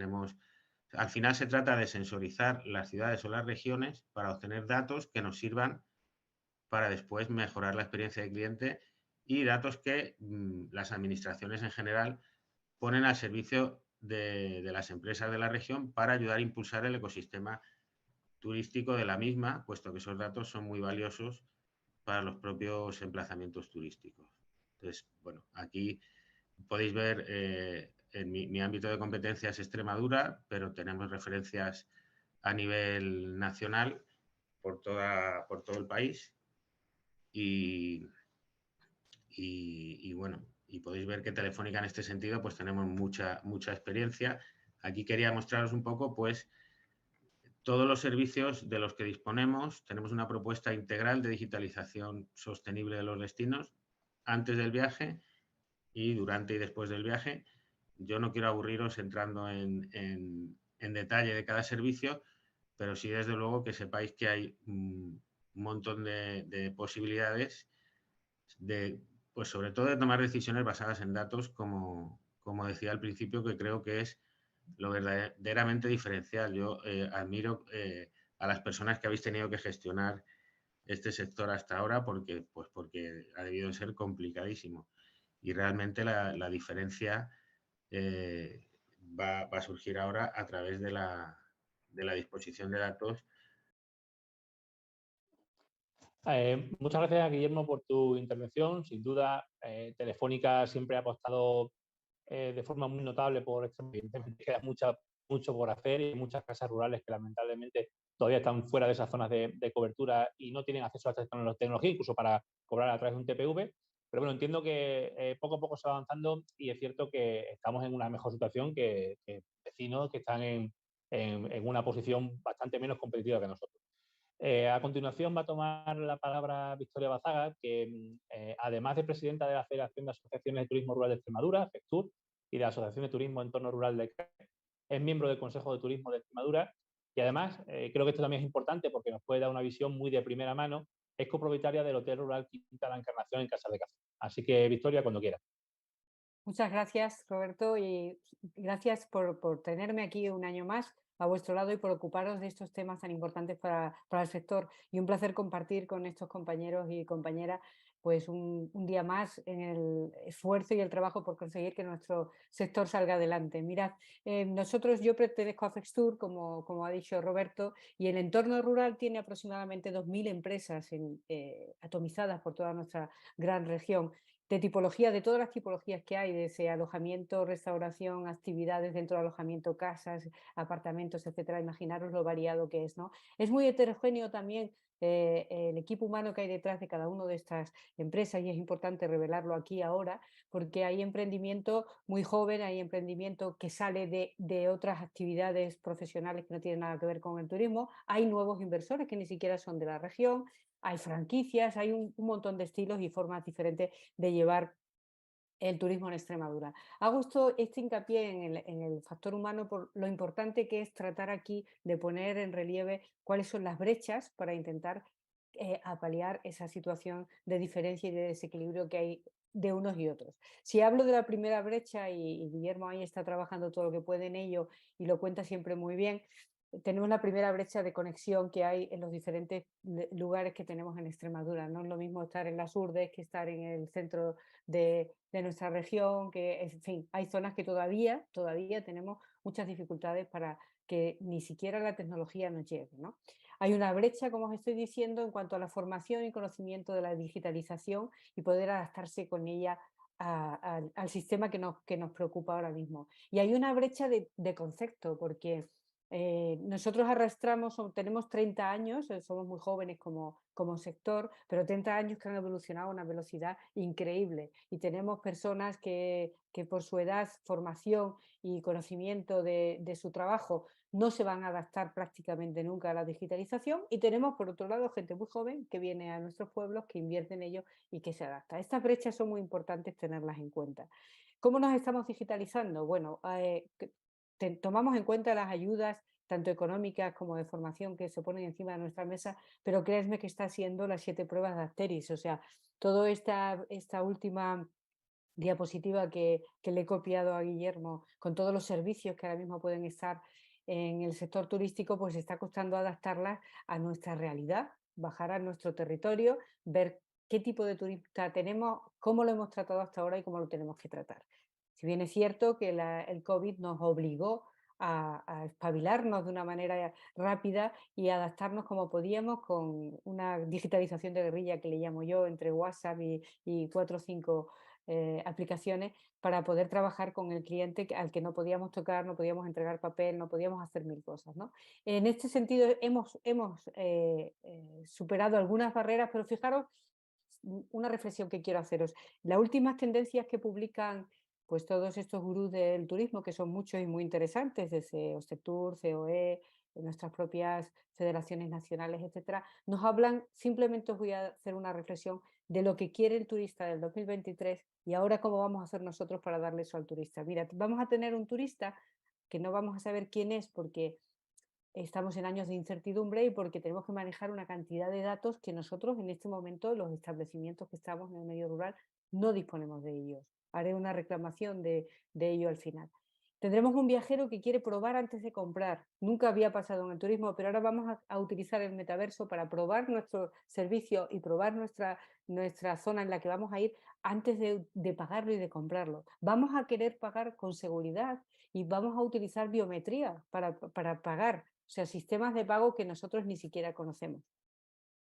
al final se trata de sensorizar las ciudades o las regiones para obtener datos que nos sirvan para después mejorar la experiencia del cliente y datos que las administraciones en general ponen al servicio de las empresas de la región para ayudar a impulsar el ecosistema turístico de la misma, puesto que esos datos son muy valiosos para los propios emplazamientos turísticos. Entonces, bueno, aquí podéis ver en mi ámbito de competencia es Extremadura, pero tenemos referencias a nivel nacional por todo el país y bueno, y podéis ver que Telefónica en este sentido pues tenemos mucha experiencia. Aquí quería mostraros un poco pues todos los servicios de los que disponemos. Tenemos una propuesta integral de digitalización sostenible de los destinos antes del viaje y durante y después del viaje. Yo no quiero aburriros entrando en detalle de cada servicio, pero sí desde luego que sepáis que hay un montón de posibilidades pues sobre todo de tomar decisiones basadas en datos, como decía al principio, que creo que es lo verdaderamente diferencial. Yo admiro a las personas que habéis tenido que gestionar este sector hasta ahora porque ha debido ser complicadísimo. Y realmente la diferencia va a surgir ahora a través de la disposición de datos. Muchas gracias, Guillermo, por tu intervención. Sin duda, Telefónica siempre ha apostado de forma muy notable por esto. Evidentemente queda mucho por hacer y hay muchas casas rurales que lamentablemente todavía están fuera de esas zonas de cobertura y no tienen acceso a esta tecnología, incluso para cobrar a través de un TPV. Pero bueno, entiendo que poco a poco se va avanzando y es cierto que estamos en una mejor situación que vecinos que están en una posición bastante menos competitiva que nosotros. A continuación va a tomar la palabra Victoria Bazaga, que además de presidenta de la Federación de Asociaciones de Turismo Rural de Extremadura, FECTUR, y de la Asociación de Turismo Entorno Rural de CRE, es miembro del Consejo de Turismo de Extremadura y además, creo que esto también es importante porque nos puede dar una visión muy de primera mano, es copropietaria del Hotel Rural Quinta La Encarnación en Casa de Cazón. Así que, Victoria, cuando quieras. Muchas gracias, Roberto, y gracias por tenerme aquí un año más a vuestro lado y por ocuparos de estos temas tan importantes para el sector. Y un placer compartir con estos compañeros y compañeras pues un día más en el esfuerzo y el trabajo por conseguir que nuestro sector salga adelante. Mirad, yo pertenezco a FECTUR, como ha dicho Roberto, y el entorno rural tiene aproximadamente 2.000 empresas atomizadas por toda nuestra gran región, de tipología, de todas las tipologías que hay, desde alojamiento, restauración, actividades dentro de alojamiento, casas, apartamentos, etcétera. Imaginaros lo variado que es, ¿no? Es muy heterogéneo también el equipo humano que hay detrás de cada una de estas empresas, y es importante revelarlo aquí ahora, porque hay emprendimiento muy joven, hay emprendimiento que sale de otras actividades profesionales que no tienen nada que ver con el turismo, hay nuevos inversores que ni siquiera son de la región, hay franquicias, hay un montón de estilos y formas diferentes de llevar el turismo en Extremadura. Hago este hincapié en el factor humano por lo importante que es tratar aquí de poner en relieve cuáles son las brechas para intentar paliar esa situación de diferencia y de desequilibrio que hay de unos y otros. Si hablo de la primera brecha, y Guillermo ahí está trabajando todo lo que puede en ello y lo cuenta siempre muy bien, tenemos la primera brecha de conexión que hay en los diferentes lugares que tenemos en Extremadura. No es lo mismo estar en las Urdes que estar en el centro de nuestra región, que en fin, hay zonas que todavía tenemos muchas dificultades para que ni siquiera la tecnología nos llegue, ¿no? Hay una brecha, como os estoy diciendo, en cuanto a la formación y conocimiento de la digitalización y poder adaptarse con ella al sistema que nos preocupa ahora mismo. Y hay una brecha de concepto, porque nosotros arrastramos, tenemos 30 años, somos muy jóvenes como sector, pero 30 años que han evolucionado a una velocidad increíble, y tenemos personas que por su edad, formación y conocimiento de su trabajo no se van a adaptar prácticamente nunca a la digitalización, y tenemos por otro lado gente muy joven que viene a nuestros pueblos, que invierte en ello y que se adapta. Estas brechas son muy importantes tenerlas en cuenta. ¿Cómo nos estamos digitalizando? Bueno, tomamos en cuenta las ayudas tanto económicas como de formación que se ponen encima de nuestra mesa, pero créanme que está siendo las 7 pruebas de Acteris. O sea, toda esta última diapositiva que le he copiado a Guillermo, con todos los servicios que ahora mismo pueden estar en el sector turístico, pues está costando adaptarlas a nuestra realidad, bajar a nuestro territorio, ver qué tipo de turista tenemos, cómo lo hemos tratado hasta ahora y cómo lo tenemos que tratar. Si bien es cierto que el COVID nos obligó a espabilarnos de una manera rápida y adaptarnos como podíamos, con una digitalización de guerrilla que le llamo yo, entre WhatsApp y 4 o 5 aplicaciones, para poder trabajar con el cliente al que no podíamos tocar, no podíamos entregar papel, no podíamos hacer mil cosas, ¿no? En este sentido hemos superado algunas barreras, pero fijaros una reflexión que quiero haceros. Las últimas tendencias que publican pues todos estos gurús del turismo, que son muchos y muy interesantes, desde Ostetur, COE, nuestras propias federaciones nacionales, etcétera, nos hablan, simplemente os voy a hacer una reflexión de lo que quiere el turista del 2023 y ahora cómo vamos a hacer nosotros para darle eso al turista. Mira, vamos a tener un turista que no vamos a saber quién es, porque estamos en años de incertidumbre y porque tenemos que manejar una cantidad de datos que nosotros en este momento, los establecimientos que estamos en el medio rural, no disponemos de ellos. Haré una reclamación de ello al final. Tendremos un viajero que quiere probar antes de comprar. Nunca había pasado en el turismo, pero ahora vamos a utilizar el metaverso para probar nuestro servicio y probar nuestra zona en la que vamos a ir antes de pagarlo y de comprarlo. Vamos a querer pagar con seguridad y vamos a utilizar biometría para pagar, o sea, sistemas de pago que nosotros ni siquiera conocemos.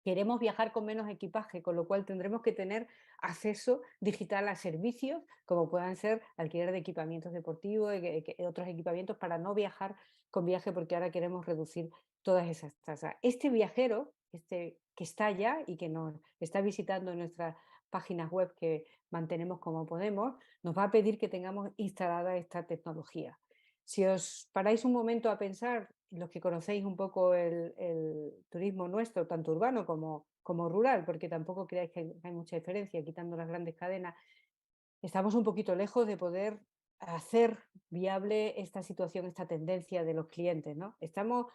Queremos viajar con menos equipaje, con lo cual tendremos que tener acceso digital a servicios como puedan ser alquiler de equipamientos deportivos, otros equipamientos, para no viajar con viaje, porque ahora queremos reducir todas esas tasas. Este viajero, que está allá y que nos está visitando en nuestras páginas web que mantenemos como podemos, nos va a pedir que tengamos instalada esta tecnología. Si os paráis un momento a pensar, los que conocéis un poco el turismo nuestro, tanto urbano como rural, porque tampoco creáis que hay mucha diferencia, quitando las grandes cadenas, estamos un poquito lejos de poder hacer viable esta situación, esta tendencia de los clientes, ¿no? Estamos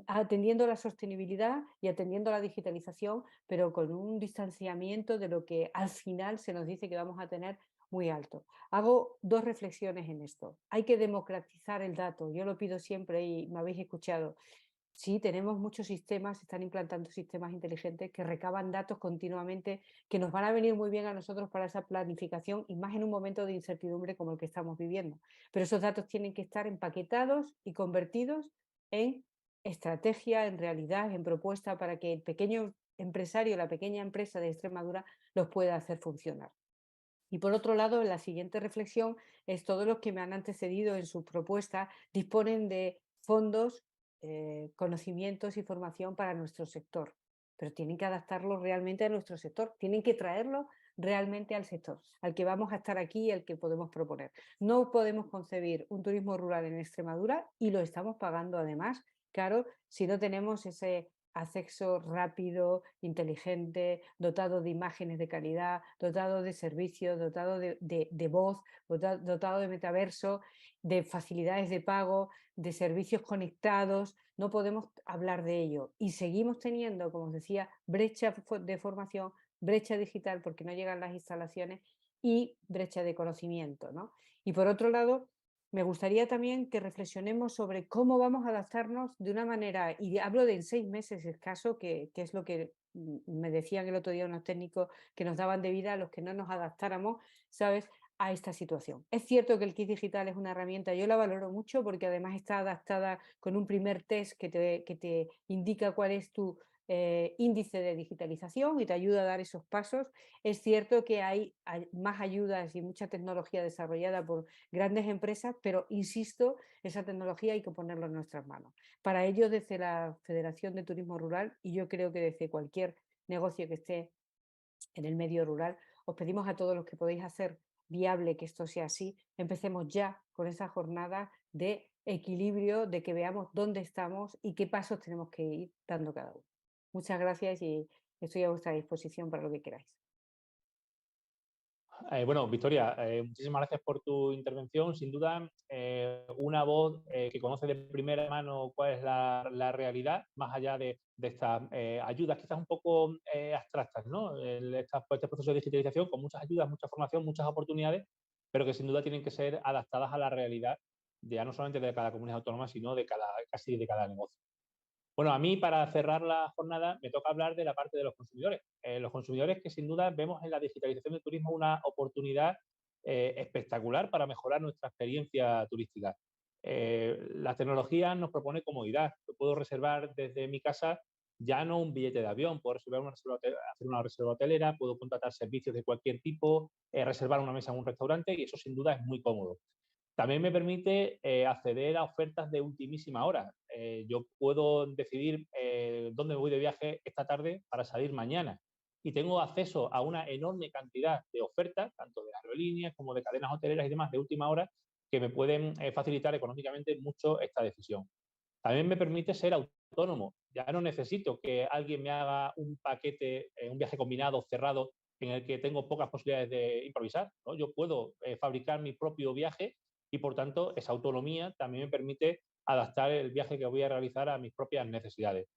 atendiendo la sostenibilidad y atendiendo la digitalización, pero con un distanciamiento de lo que al final se nos dice que vamos a tener muy alto. Hago 2 reflexiones en esto. Hay que democratizar el dato. Yo lo pido siempre y me habéis escuchado. Sí, tenemos muchos sistemas, se están implantando sistemas inteligentes que recaban datos continuamente, que nos van a venir muy bien a nosotros para esa planificación, y más en un momento de incertidumbre como el que estamos viviendo. Pero esos datos tienen que estar empaquetados y convertidos en estrategia, en realidad, en propuesta, para que el pequeño empresario, la pequeña empresa de Extremadura los pueda hacer funcionar. Y por otro lado, la siguiente reflexión es: todos los que me han antecedido en sus propuestas disponen de fondos, conocimientos y formación para nuestro sector. pero tienen que adaptarlo realmente a nuestro sector, tienen que traerlo realmente al sector, al que vamos a estar aquí y al que podemos proponer. No podemos concebir un turismo rural en Extremadura, y lo estamos pagando además caro, si no tenemos ese acceso rápido, inteligente, dotado de imágenes de calidad, dotado de servicios, dotado de voz, dotado de metaverso, de facilidades de pago, de servicios conectados. No podemos hablar de ello. Y seguimos teniendo, como os decía, brecha de formación, brecha digital porque no llegan las instalaciones, y brecha de conocimiento, ¿no? Y por otro lado, me gustaría también que reflexionemos sobre cómo vamos a adaptarnos de una manera, y hablo de en 6 meses escaso, que es lo que me decían el otro día unos técnicos que nos daban de vida a los que no nos adaptáramos, ¿sabes?, a esta situación. Es cierto que el kit digital es una herramienta, yo la valoro mucho porque además está adaptada con un primer test que te indica cuál es tu índice de digitalización y te ayuda a dar esos pasos. Es cierto que hay más ayudas y mucha tecnología desarrollada por grandes empresas, pero insisto, esa tecnología hay que ponerla en nuestras manos. Para ello, desde la Federación de Turismo Rural, y yo creo que desde cualquier negocio que esté en el medio rural, os pedimos a todos los que podéis hacer viable que esto sea así, empecemos ya con esa jornada de equilibrio, de que veamos dónde estamos y qué pasos tenemos que ir dando cada uno. Muchas gracias y estoy a vuestra disposición para lo que queráis. Bueno, Victoria, muchísimas gracias por tu intervención. Sin duda, una voz que conoce de primera mano cuál es la realidad, más allá de estas ayudas quizás un poco abstractas, ¿no? Este proceso de digitalización con muchas ayudas, mucha formación, muchas oportunidades, pero que sin duda tienen que ser adaptadas a la realidad ya no solamente de cada comunidad autónoma, sino de casi de cada negocio. Bueno, a mí para cerrar la jornada me toca hablar de la parte de los consumidores. Los consumidores que sin duda vemos en la digitalización del turismo una oportunidad espectacular para mejorar nuestra experiencia turística. La tecnología nos propone comodidad. Yo puedo reservar desde mi casa ya no un billete de avión, puedo reservar hacer una reserva hotelera, puedo contratar servicios de cualquier tipo, reservar una mesa en un restaurante, y eso sin duda es muy cómodo. También me permite acceder a ofertas de ultimísima hora. Yo puedo decidir dónde voy de viaje esta tarde para salir mañana, y tengo acceso a una enorme cantidad de ofertas, tanto de aerolíneas como de cadenas hoteleras y demás de última hora, que me pueden facilitar económicamente mucho esta decisión. También me permite ser autónomo. Ya no necesito que alguien me haga un paquete, un viaje combinado cerrado en el que tengo pocas posibilidades de improvisar, ¿no? Yo puedo fabricar mi propio viaje, y por tanto esa autonomía también me permite adaptar el viaje que voy a realizar a mis propias necesidades.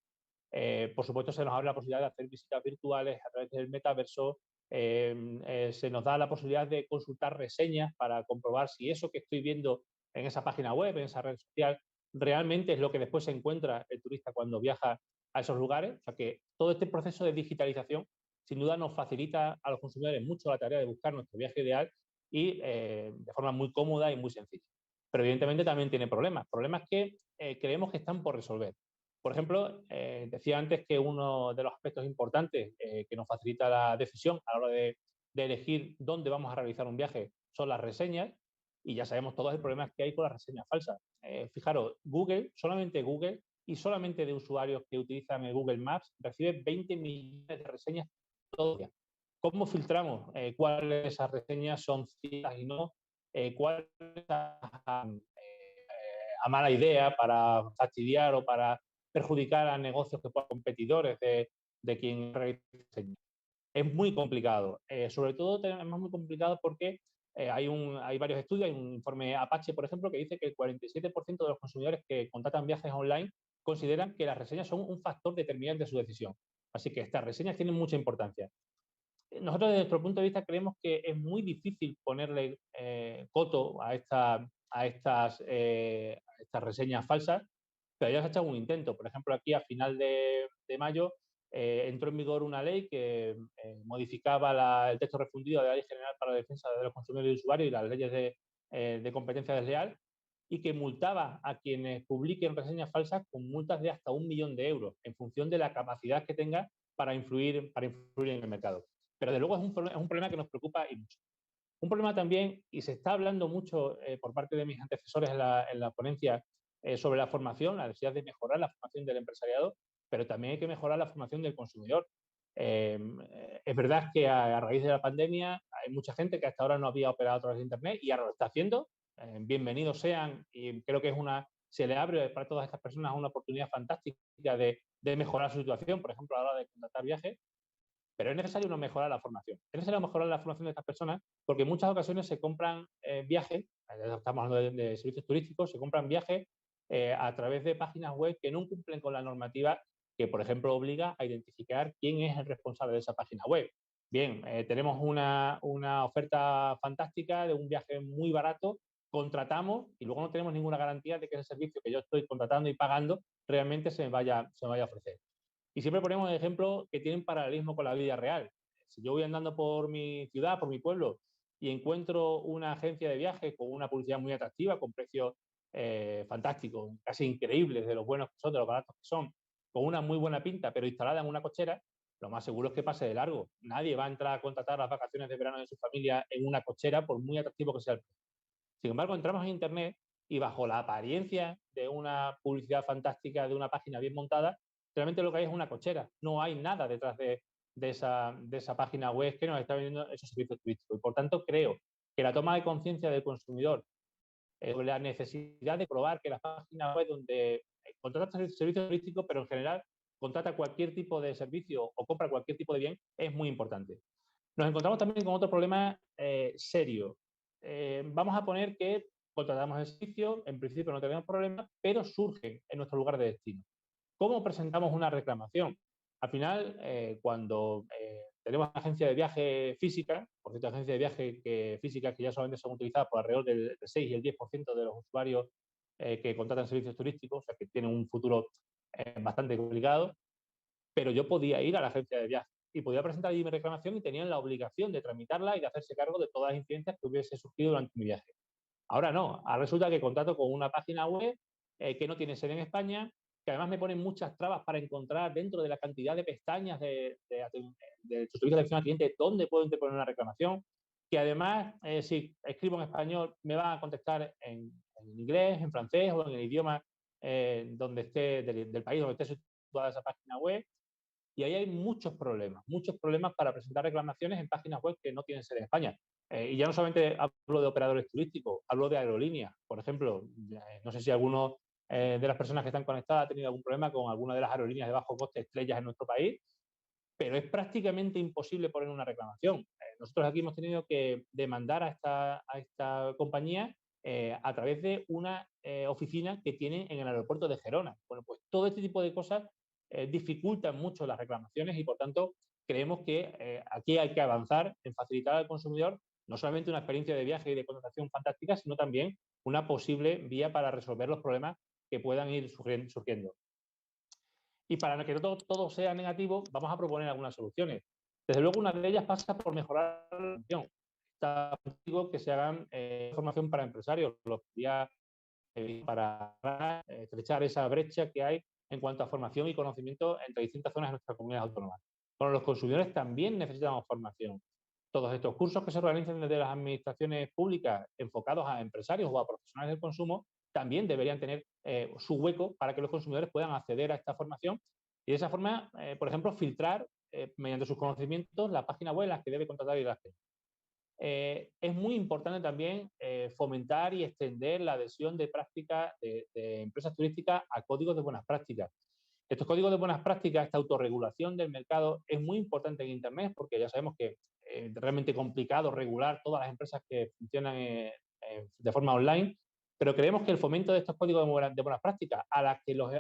Por supuesto, se nos abre la posibilidad de hacer visitas virtuales a través del metaverso. Se nos da la posibilidad de consultar reseñas para comprobar si eso que estoy viendo en esa página web, en esa red social, realmente es lo que después se encuentra el turista cuando viaja a esos lugares. O sea que todo este proceso de digitalización sin duda nos facilita a los consumidores mucho la tarea de buscar nuestro viaje ideal, y de forma muy cómoda y muy sencilla. Pero evidentemente también tiene problemas que creemos que están por resolver. Por ejemplo, decía antes que uno de los aspectos importantes que nos facilita la decisión a la hora de elegir dónde vamos a realizar un viaje son las reseñas, y ya sabemos todos el problema que hay con las reseñas falsas. Fijaros, Google, solamente Google, y solamente de usuarios que utilizan el Google Maps, recibe 20 millones de reseñas todos los días. ¿Cómo filtramos cuáles de esas reseñas son ciertas y no? ¿Cuáles a mala idea para fastidiar o para perjudicar a negocios que puedan competidores de quien realiza reseñas? Es muy complicado. Sobre todo es muy complicado porque hay varios estudios. Hay un informe Apache, por ejemplo, que dice que el 47% de los consumidores que contratan viajes online consideran que las reseñas son un factor determinante de su decisión. Así que estas reseñas tienen mucha importancia. Nosotros, desde nuestro punto de vista, creemos que es muy difícil ponerle coto a estas reseñas falsas, pero ya se ha hecho un intento. Por ejemplo, aquí a final de mayo entró en vigor una ley que modificaba el texto refundido de la Ley General para la Defensa de los Consumidores y Usuarios y las leyes de competencia desleal, y que multaba a quienes publiquen reseñas falsas con multas de hasta 1 millón de euros, en función de la capacidad que tenga para influir en el mercado. Pero desde luego es un problema que nos preocupa y mucho. Un problema también, y se está hablando mucho por parte de mis antecesores en la ponencia sobre la formación, la necesidad de mejorar la formación del empresariado, pero también hay que mejorar la formación del consumidor. Es verdad que a raíz de la pandemia hay mucha gente que hasta ahora no había operado a través de Internet y ahora lo está haciendo. Bienvenidos sean, y creo que se le abre para todas estas personas una oportunidad fantástica de mejorar su situación, por ejemplo, a la hora de contratar viajes. Pero es necesario mejorar la formación. Es necesario mejorar la formación de estas personas porque en muchas ocasiones se compran viajes, estamos hablando de servicios turísticos, se compran viajes a través de páginas web que no cumplen con la normativa que, por ejemplo, obliga a identificar quién es el responsable de esa página web. Bien, tenemos una oferta fantástica de un viaje muy barato, contratamos y luego no tenemos ninguna garantía de que ese servicio que yo estoy contratando y pagando realmente se me vaya a ofrecer. Y siempre ponemos ejemplos que tienen paralelismo con la vida real. Si yo voy andando por mi ciudad, por mi pueblo, y encuentro una agencia de viajes con una publicidad muy atractiva, con precios fantásticos, casi increíbles, de los buenos que son, de los baratos que son, con una muy buena pinta, pero instalada en una cochera, lo más seguro es que pase de largo. Nadie va a entrar a contratar las vacaciones de verano de su familia en una cochera, por muy atractivo que sea el precio. Sin embargo, entramos en Internet y bajo la apariencia de una publicidad fantástica, de una página bien montada, realmente lo que hay es una cochera. No hay nada detrás de esa página web que nos está vendiendo esos servicios turísticos. Y por tanto, creo que la toma de conciencia del consumidor sobre la necesidad de probar que las páginas web donde contrata servicios turísticos, pero en general contrata cualquier tipo de servicio o compra cualquier tipo de bien, es muy importante. Nos encontramos también con otro problema serio. Vamos a poner que contratamos el servicio, en principio no tenemos problemas, pero surgen en nuestro lugar de destino. ¿Cómo presentamos una reclamación? Al final, cuando tenemos una agencia de viaje física, por cierto, agencias de viaje físicas que ya solamente son utilizadas por alrededor del 6 y el 10% de los usuarios que contratan servicios turísticos, o sea que tienen un futuro bastante complicado, pero yo podía ir a la agencia de viaje y podía presentar allí mi reclamación y tenían la obligación de tramitarla y de hacerse cargo de todas las incidencias que hubiese surgido durante mi viaje. Ahora no, ahora resulta que contrato con una página web que no tiene sede en España, que además me ponen muchas trabas para encontrar dentro de la cantidad de pestañas de su servicio de atención al cliente dónde puedo interponer una reclamación, que además, si escribo en español, me van a contestar en inglés, en francés o en el idioma donde esté, del país donde esté situada esa página web. Y ahí hay muchos problemas para presentar reclamaciones en páginas web que no tienen sede en España. Y ya no solamente hablo de operadores turísticos, hablo de aerolíneas. Por ejemplo, no sé si alguno de las personas que están conectadas ha tenido algún problema con alguna de las aerolíneas de bajo coste estrellas en nuestro país, pero es prácticamente imposible poner una reclamación. Nosotros aquí hemos tenido que demandar a esta compañía a través de una oficina que tienen en el aeropuerto de Gerona. Bueno, pues todo este tipo de cosas dificultan mucho las reclamaciones y, por tanto, creemos que aquí hay que avanzar en facilitar al consumidor no solamente una experiencia de viaje y de contratación fantástica, sino también una posible vía para resolver los problemas que puedan ir surgiendo. Y para que no todo sea negativo, vamos a proponer algunas soluciones. Desde luego, una de ellas pasa por mejorar la formación. Está contigo que se hagan formación para empresarios, para estrechar esa brecha que hay en cuanto a formación y conocimiento entre distintas zonas de nuestras comunidades autónomas. Bueno, los consumidores también necesitamos formación. Todos estos cursos que se organizan desde las administraciones públicas enfocados a empresarios o a profesionales del consumo también deberían tener su hueco para que los consumidores puedan acceder a esta formación y de esa forma, por ejemplo, filtrar mediante sus conocimientos las páginas web en las que debe contratar y las que no. Es muy importante también fomentar y extender la adhesión de prácticas de empresas turísticas a códigos de buenas prácticas. Estos códigos de buenas prácticas, esta autorregulación del mercado es muy importante en Internet porque ya sabemos que es realmente complicado regular todas las empresas que funcionan de forma online, pero creemos que el fomento de estos códigos de buenas prácticas a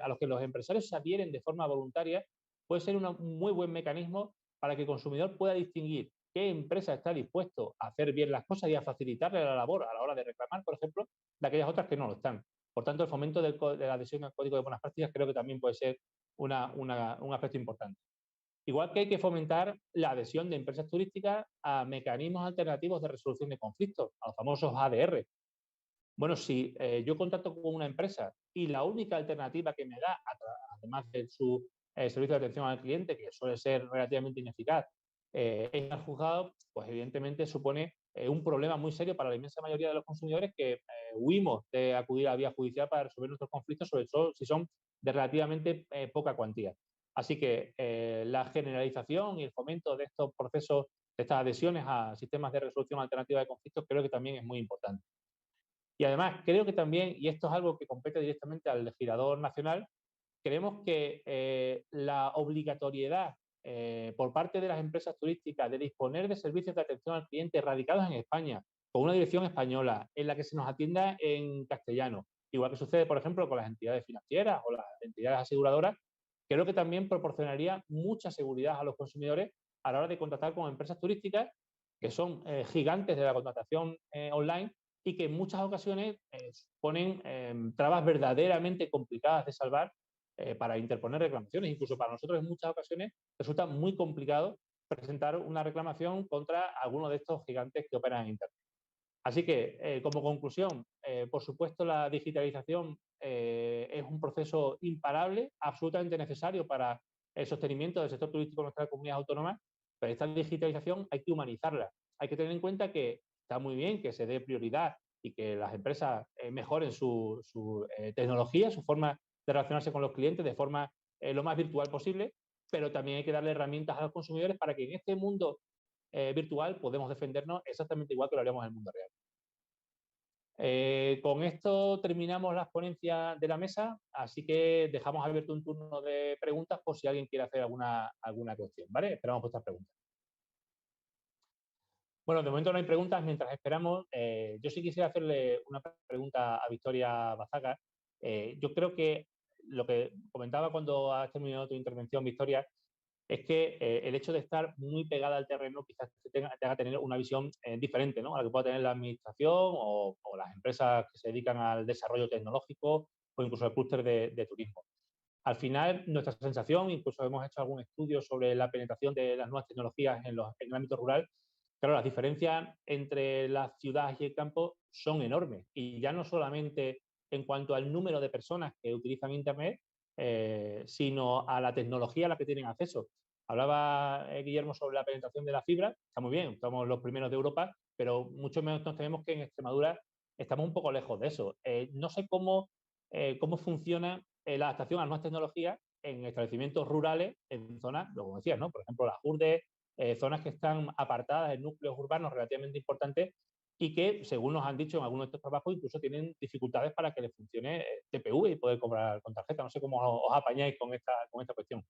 los que los empresarios se adhieren de forma voluntaria puede ser un muy buen mecanismo para que el consumidor pueda distinguir qué empresa está dispuesto a hacer bien las cosas y a facilitarle la labor a la hora de reclamar, por ejemplo, de aquellas otras que no lo están. Por tanto, el fomento de la adhesión al código de buenas prácticas creo que también puede ser un aspecto importante. Igual que hay que fomentar la adhesión de empresas turísticas a mecanismos alternativos de resolución de conflictos, a los famosos ADR. Bueno, si yo contacto con una empresa y la única alternativa que me da, además de su servicio de atención al cliente, que suele ser relativamente ineficaz, es al juzgado, pues evidentemente supone un problema muy serio para la inmensa mayoría de los consumidores que huimos de acudir a la vía judicial para resolver nuestros conflictos, sobre todo si son de relativamente poca cuantía. Así que la generalización y el fomento de estos procesos, de estas adhesiones a sistemas de resolución alternativa de conflictos, creo que también es muy importante. Y además, creo que también, y esto es algo que compete directamente al legislador nacional, creemos que la obligatoriedad por parte de las empresas turísticas de disponer de servicios de atención al cliente radicados en España, con una dirección española, en la que se nos atienda en castellano, igual que sucede, por ejemplo, con las entidades financieras o las entidades aseguradoras, creo que también proporcionaría mucha seguridad a los consumidores a la hora de contratar con empresas turísticas que son gigantes de la contratación online y que en muchas ocasiones ponen trabas verdaderamente complicadas de salvar para interponer reclamaciones. Incluso para nosotros en muchas ocasiones resulta muy complicado presentar una reclamación contra alguno de estos gigantes que operan en Internet. Así que, como conclusión, por supuesto, la digitalización es un proceso imparable, absolutamente necesario para el sostenimiento del sector turístico en nuestra comunidad autónoma, pero esta digitalización hay que humanizarla. Hay que tener en cuenta que está muy bien que se dé prioridad y que las empresas mejoren su tecnología, su forma de relacionarse con los clientes de forma lo más virtual posible, pero también hay que darle herramientas a los consumidores para que en este mundo virtual podemos defendernos exactamente igual que lo haríamos en el mundo real. Con esto terminamos las ponencias de la mesa, así que dejamos abierto un turno de preguntas por si alguien quiere hacer alguna cuestión, ¿vale? Esperamos vuestras preguntas. Bueno, de momento no hay preguntas. Mientras esperamos, yo sí quisiera hacerle una pregunta a Victoria Bazaga. Yo creo que lo que comentaba cuando has terminado tu intervención, Victoria, es que el hecho de estar muy pegada al terreno quizás te haga tener una visión diferente, ¿no?, a la que pueda tener la administración o las empresas que se dedican al desarrollo tecnológico o incluso el clúster de turismo. Al final, nuestra sensación, incluso hemos hecho algún estudio sobre la penetración de las nuevas tecnologías en el ámbito rural, claro, las diferencias entre las ciudades y el campo son enormes. Y ya no solamente en cuanto al número de personas que utilizan Internet, sino a la tecnología a la que tienen acceso. Hablaba Guillermo sobre la penetración de la fibra, está muy bien, somos los primeros de Europa, pero mucho menos nos tenemos que en Extremadura estamos un poco lejos de eso. No sé cómo funciona la adaptación a nuevas tecnologías en establecimientos rurales, en zonas, como decías, ¿no?, por ejemplo, las urdes, zonas que están apartadas de núcleos urbanos relativamente importantes y que, según nos han dicho en algunos de estos trabajos, incluso tienen dificultades para que les funcione TPV y poder cobrar con tarjeta. No sé cómo os apañáis con esta cuestión.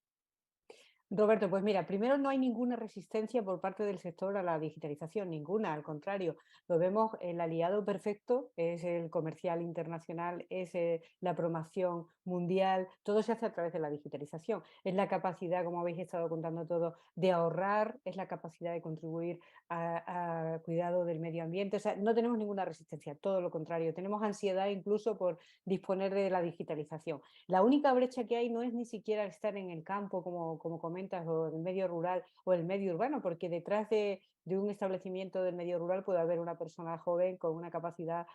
Roberto, pues mira, primero no hay ninguna resistencia por parte del sector a la digitalización, ninguna, al contrario, lo vemos, el aliado perfecto es el comercial internacional, es la promoción mundial, todo se hace a través de la digitalización, es la capacidad, como habéis estado contando todo, de ahorrar, es la capacidad de contribuir a cuidado del medio ambiente, o sea, no tenemos ninguna resistencia, todo lo contrario, tenemos ansiedad incluso por disponer de la digitalización. La única brecha que hay no es ni siquiera estar en el campo, como comentas, o en el medio rural o el medio urbano, porque detrás de un establecimiento del medio rural puede haber una persona joven con una capacidad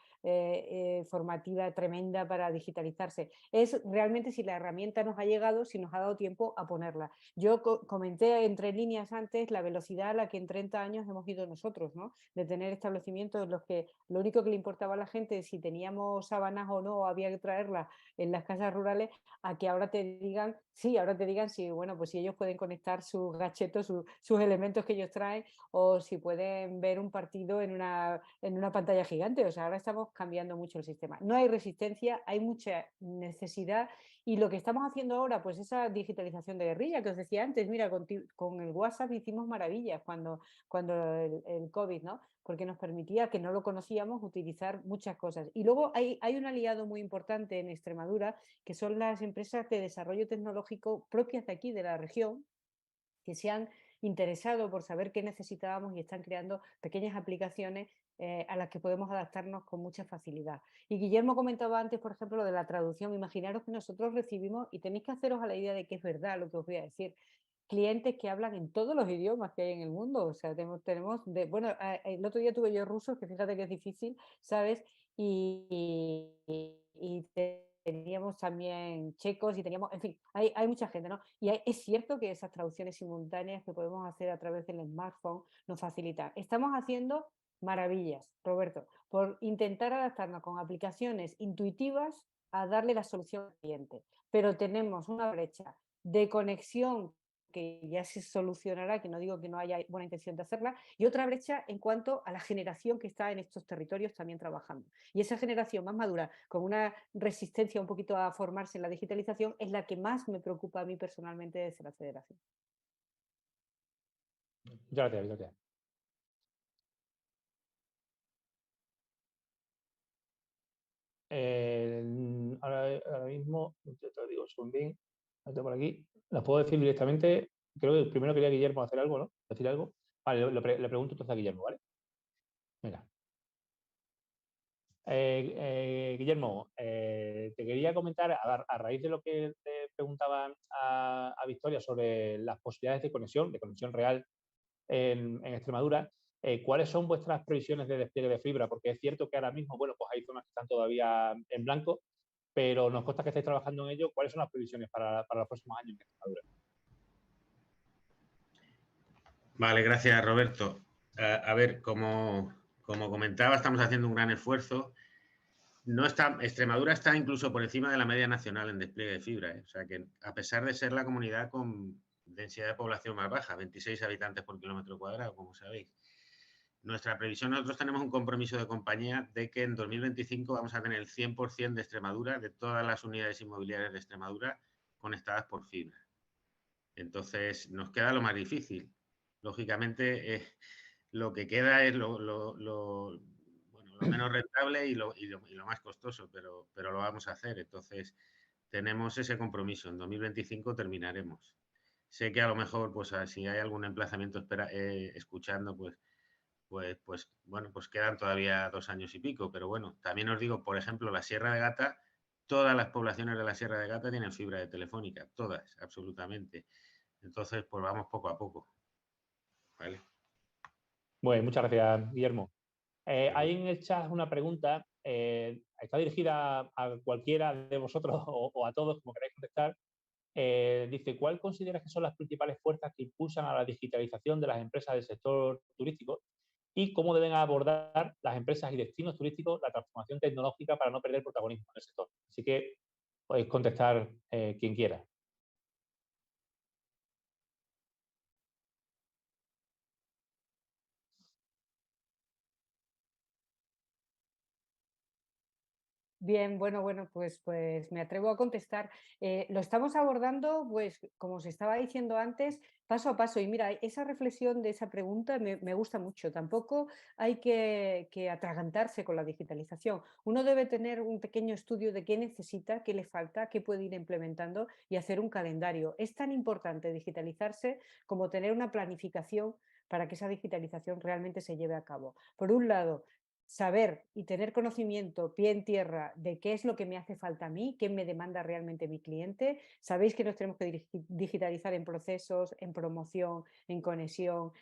formativa tremenda para digitalizarse. Es realmente si la herramienta nos ha llegado, si nos ha dado tiempo a ponerla. Yo comenté entre líneas antes la velocidad a la que en 30 años hemos ido nosotros, ¿no?, de tener establecimientos en los que lo único que le importaba a la gente es si teníamos sábanas o no, había que traerlas en las casas rurales, a que ahora te digan, si, bueno, pues si ellos pueden conectar sus gadgets, sus elementos que ellos traen, o si pueden ver un partido en una pantalla gigante. O sea, ahora estamos cambiando mucho el sistema. No hay resistencia, hay mucha necesidad, y lo que estamos haciendo ahora, pues esa digitalización de guerrilla que os decía antes, mira, con el WhatsApp hicimos maravillas cuando el COVID, ¿no?, porque nos permitía, que no lo conocíamos, utilizar muchas cosas. Y luego hay un aliado muy importante en Extremadura, que son las empresas de desarrollo tecnológico propias de aquí, de la región, que se han interesado por saber qué necesitábamos y están creando pequeñas aplicaciones a las que podemos adaptarnos con mucha facilidad. Y Guillermo comentaba antes, por ejemplo, lo de la traducción. Imaginaros que nosotros recibimos, y tenéis que haceros a la idea de que es verdad lo que os voy a decir, clientes que hablan en todos los idiomas que hay en el mundo. O sea, bueno, el otro día tuve yo rusos, que fíjate que es difícil, ¿sabes? Y teníamos también checos y teníamos, en fin, hay mucha gente, ¿no? Y es cierto que esas traducciones simultáneas que podemos hacer a través del smartphone nos facilitan. Estamos haciendo maravillas, Roberto, por intentar adaptarnos con aplicaciones intuitivas a darle la solución al cliente. Pero tenemos una brecha de conexión que ya se solucionará, que no digo que no haya buena intención de hacerla, y otra brecha en cuanto a la generación que está en estos territorios también trabajando. Y esa generación más madura, con una resistencia un poquito a formarse en la digitalización, es la que más me preocupa a mí personalmente desde la Federación. Muchas gracias, Victoria. Ahora mismo, te lo digo, son bien, lo tengo por aquí, las puedo decir directamente. Creo que primero quería Guillermo hacer algo, ¿no? Decir algo. Vale, le pregunto entonces a Guillermo, ¿vale? Mira. Guillermo, te quería comentar, a raíz de lo que te preguntaban a Victoria sobre las posibilidades de conexión real en Extremadura, ¿cuáles son vuestras previsiones de despliegue de fibra? Porque es cierto que ahora mismo, bueno, pues hay zonas que están todavía en blanco, pero nos consta que estáis trabajando en ello. ¿Cuáles son las previsiones para los próximos años en Extremadura? Vale, gracias, Roberto. A ver, como comentaba, estamos haciendo un gran esfuerzo. Extremadura está incluso por encima de la media nacional en despliegue de fibra, ¿eh? O sea que, a pesar de ser la comunidad con densidad de población más baja, 26 habitantes por kilómetro cuadrado, como sabéis. Nuestra previsión, nosotros tenemos un compromiso de compañía de que en 2025 vamos a tener el 100% de Extremadura, de todas las unidades inmobiliarias de Extremadura, conectadas por fibra. Entonces, nos queda lo más difícil. Lógicamente, lo que queda es lo menos rentable y lo más costoso, pero lo vamos a hacer. Entonces, tenemos ese compromiso. En 2025 terminaremos. Sé que a lo mejor, pues, si hay algún emplazamiento escuchando, pues quedan todavía 2 años y pico. Pero bueno, también os digo, por ejemplo, la Sierra de Gata, todas las poblaciones de la Sierra de Gata tienen fibra de telefónica, todas, absolutamente. Entonces, pues vamos poco a poco. ¿Vale? Bueno, muchas gracias, Guillermo. Hay en el chat una pregunta, está dirigida a cualquiera de vosotros o a todos, como queráis contestar. Dice, ¿cuál consideras que son las principales fuerzas que impulsan a la digitalización de las empresas del sector turístico y cómo deben abordar las empresas y destinos turísticos la transformación tecnológica para no perder protagonismo en el sector? Así que podéis contestar quien quiera. Bien, bueno, pues me atrevo a contestar. Lo estamos abordando, pues, como os estaba diciendo antes, paso a paso. Y mira, esa reflexión de esa pregunta me gusta mucho. Tampoco hay que atragantarse con la digitalización. Uno debe tener un pequeño estudio de qué necesita, qué le falta, qué puede ir implementando y hacer un calendario. Es tan importante digitalizarse como tener una planificación para que esa digitalización realmente se lleve a cabo. Por un lado, saber y tener conocimiento, pie en tierra, de qué es lo que me hace falta a mí, qué me demanda realmente mi cliente. Sabéis que nos tenemos que digitalizar en procesos, en promoción, en conexión,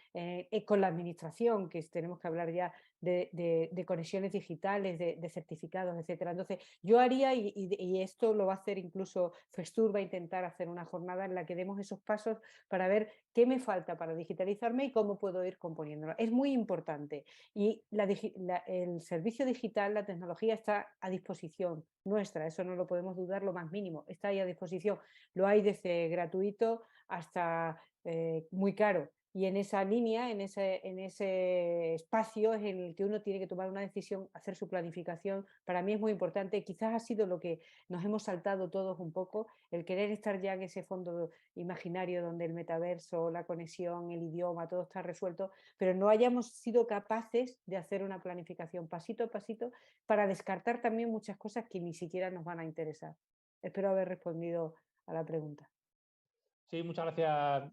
con la administración, que tenemos que hablar ya de conexiones digitales, de certificados, etcétera. Entonces, yo haría, y esto lo va a hacer incluso Festur, va a intentar hacer una jornada en la que demos esos pasos para ver qué me falta para digitalizarme y cómo puedo ir componiéndolo. Es muy importante. Y el servicio digital, la tecnología está a disposición nuestra, eso no lo podemos dudar lo más mínimo, está ahí a disposición. Lo hay desde gratuito hasta muy caro. Y en esa línea, en ese espacio es en el que uno tiene que tomar una decisión, hacer su planificación. Para mí es muy importante, quizás ha sido lo que nos hemos saltado todos un poco, el querer estar ya en ese fondo imaginario donde el metaverso, la conexión, el idioma, todo está resuelto, pero no hayamos sido capaces de hacer una planificación pasito a pasito para descartar también muchas cosas que ni siquiera nos van a interesar. Espero haber respondido a la pregunta. Sí, muchas gracias,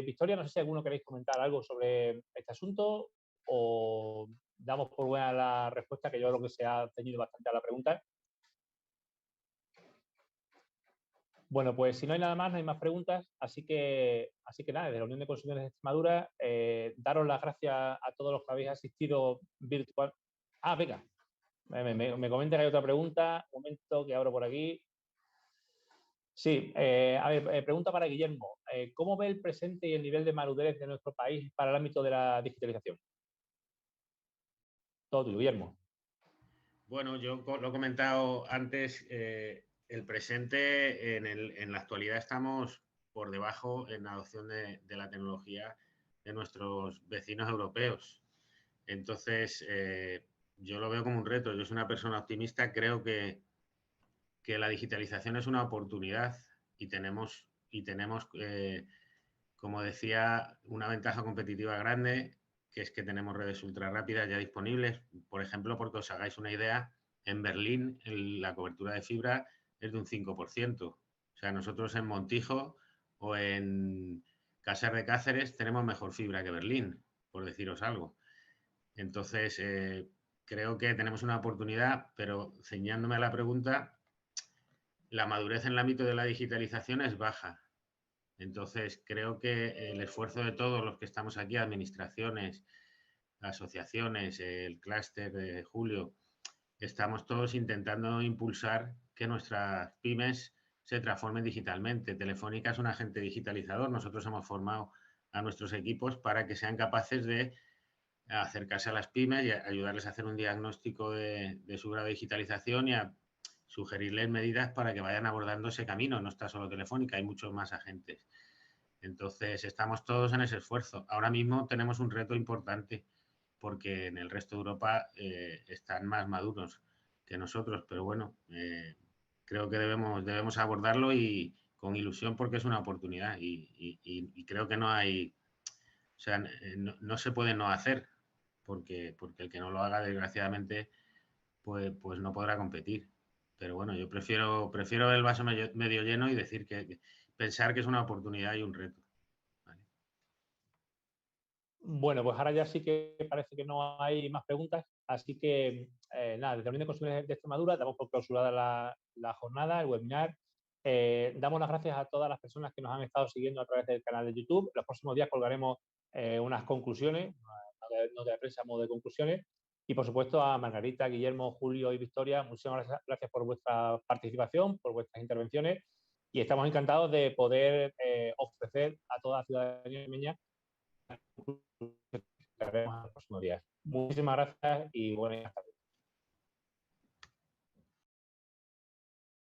Victoria. No sé si alguno queréis comentar algo sobre este asunto o damos por buena la respuesta, que yo creo que se ha ceñido bastante a la pregunta. Bueno, pues si no hay nada más, no hay más preguntas, así que nada, desde la Unión de Consumidores de Extremadura, daros las gracias a todos los que habéis asistido virtual. Ah, venga, me comentan que hay otra pregunta, un momento que abro por aquí. Sí, a ver, pregunta para Guillermo. ¿Cómo ve el presente y el nivel de madurez de nuestro país para el ámbito de la digitalización? Todo tuyo, Guillermo. Bueno, yo lo he comentado antes, el presente, en la actualidad estamos por debajo en la adopción de la tecnología de nuestros vecinos europeos. Entonces, yo lo veo como un reto. Yo soy una persona optimista, creo que la digitalización es una oportunidad y tenemos como decía, una ventaja competitiva grande, que es que tenemos redes ultra rápidas ya disponibles. Por ejemplo, porque os hagáis una idea, en Berlín la cobertura de fibra es de un 5%. O sea, nosotros en Montijo o en Caser de Cáceres tenemos mejor fibra que Berlín, por deciros algo. Entonces, creo que tenemos una oportunidad, pero ceñándome a la pregunta, la madurez en el ámbito de la digitalización es baja. Entonces, creo que el esfuerzo de todos los que estamos aquí, administraciones, asociaciones, el clúster de Julio, estamos todos intentando impulsar que nuestras pymes se transformen digitalmente. Telefónica es un agente digitalizador. Nosotros hemos formado a nuestros equipos para que sean capaces de acercarse a las pymes y ayudarles a hacer un diagnóstico de su grado de digitalización y a sugerirles medidas para que vayan abordando ese camino. No está solo Telefónica, hay muchos más agentes. Entonces, estamos todos en ese esfuerzo. Ahora mismo tenemos un reto importante porque en el resto de Europa están más maduros que nosotros, pero bueno, creo que debemos abordarlo y con ilusión porque es una oportunidad y creo que no hay, o sea, no se puede no hacer porque el que no lo haga, desgraciadamente, pues no podrá competir. Pero bueno, yo prefiero ver el vaso medio lleno y decir que pensar que es una oportunidad y un reto. ¿Vale? Bueno, pues ahora ya sí que parece que no hay más preguntas, así que nada, desde la Unión de Consumidores de Extremadura damos por clausurada la jornada, el webinar. Damos las gracias a todas las personas que nos han estado siguiendo a través del canal de YouTube. Los próximos días colgaremos unas conclusiones, no de prensa, modo de conclusiones. Y por supuesto a Margarita, Guillermo, Julio y Victoria, muchísimas gracias por vuestra participación, por vuestras intervenciones y estamos encantados de poder ofrecer a toda la ciudadanía extremeña que haremos en los próximos días. Muchísimas gracias y buenas tardes.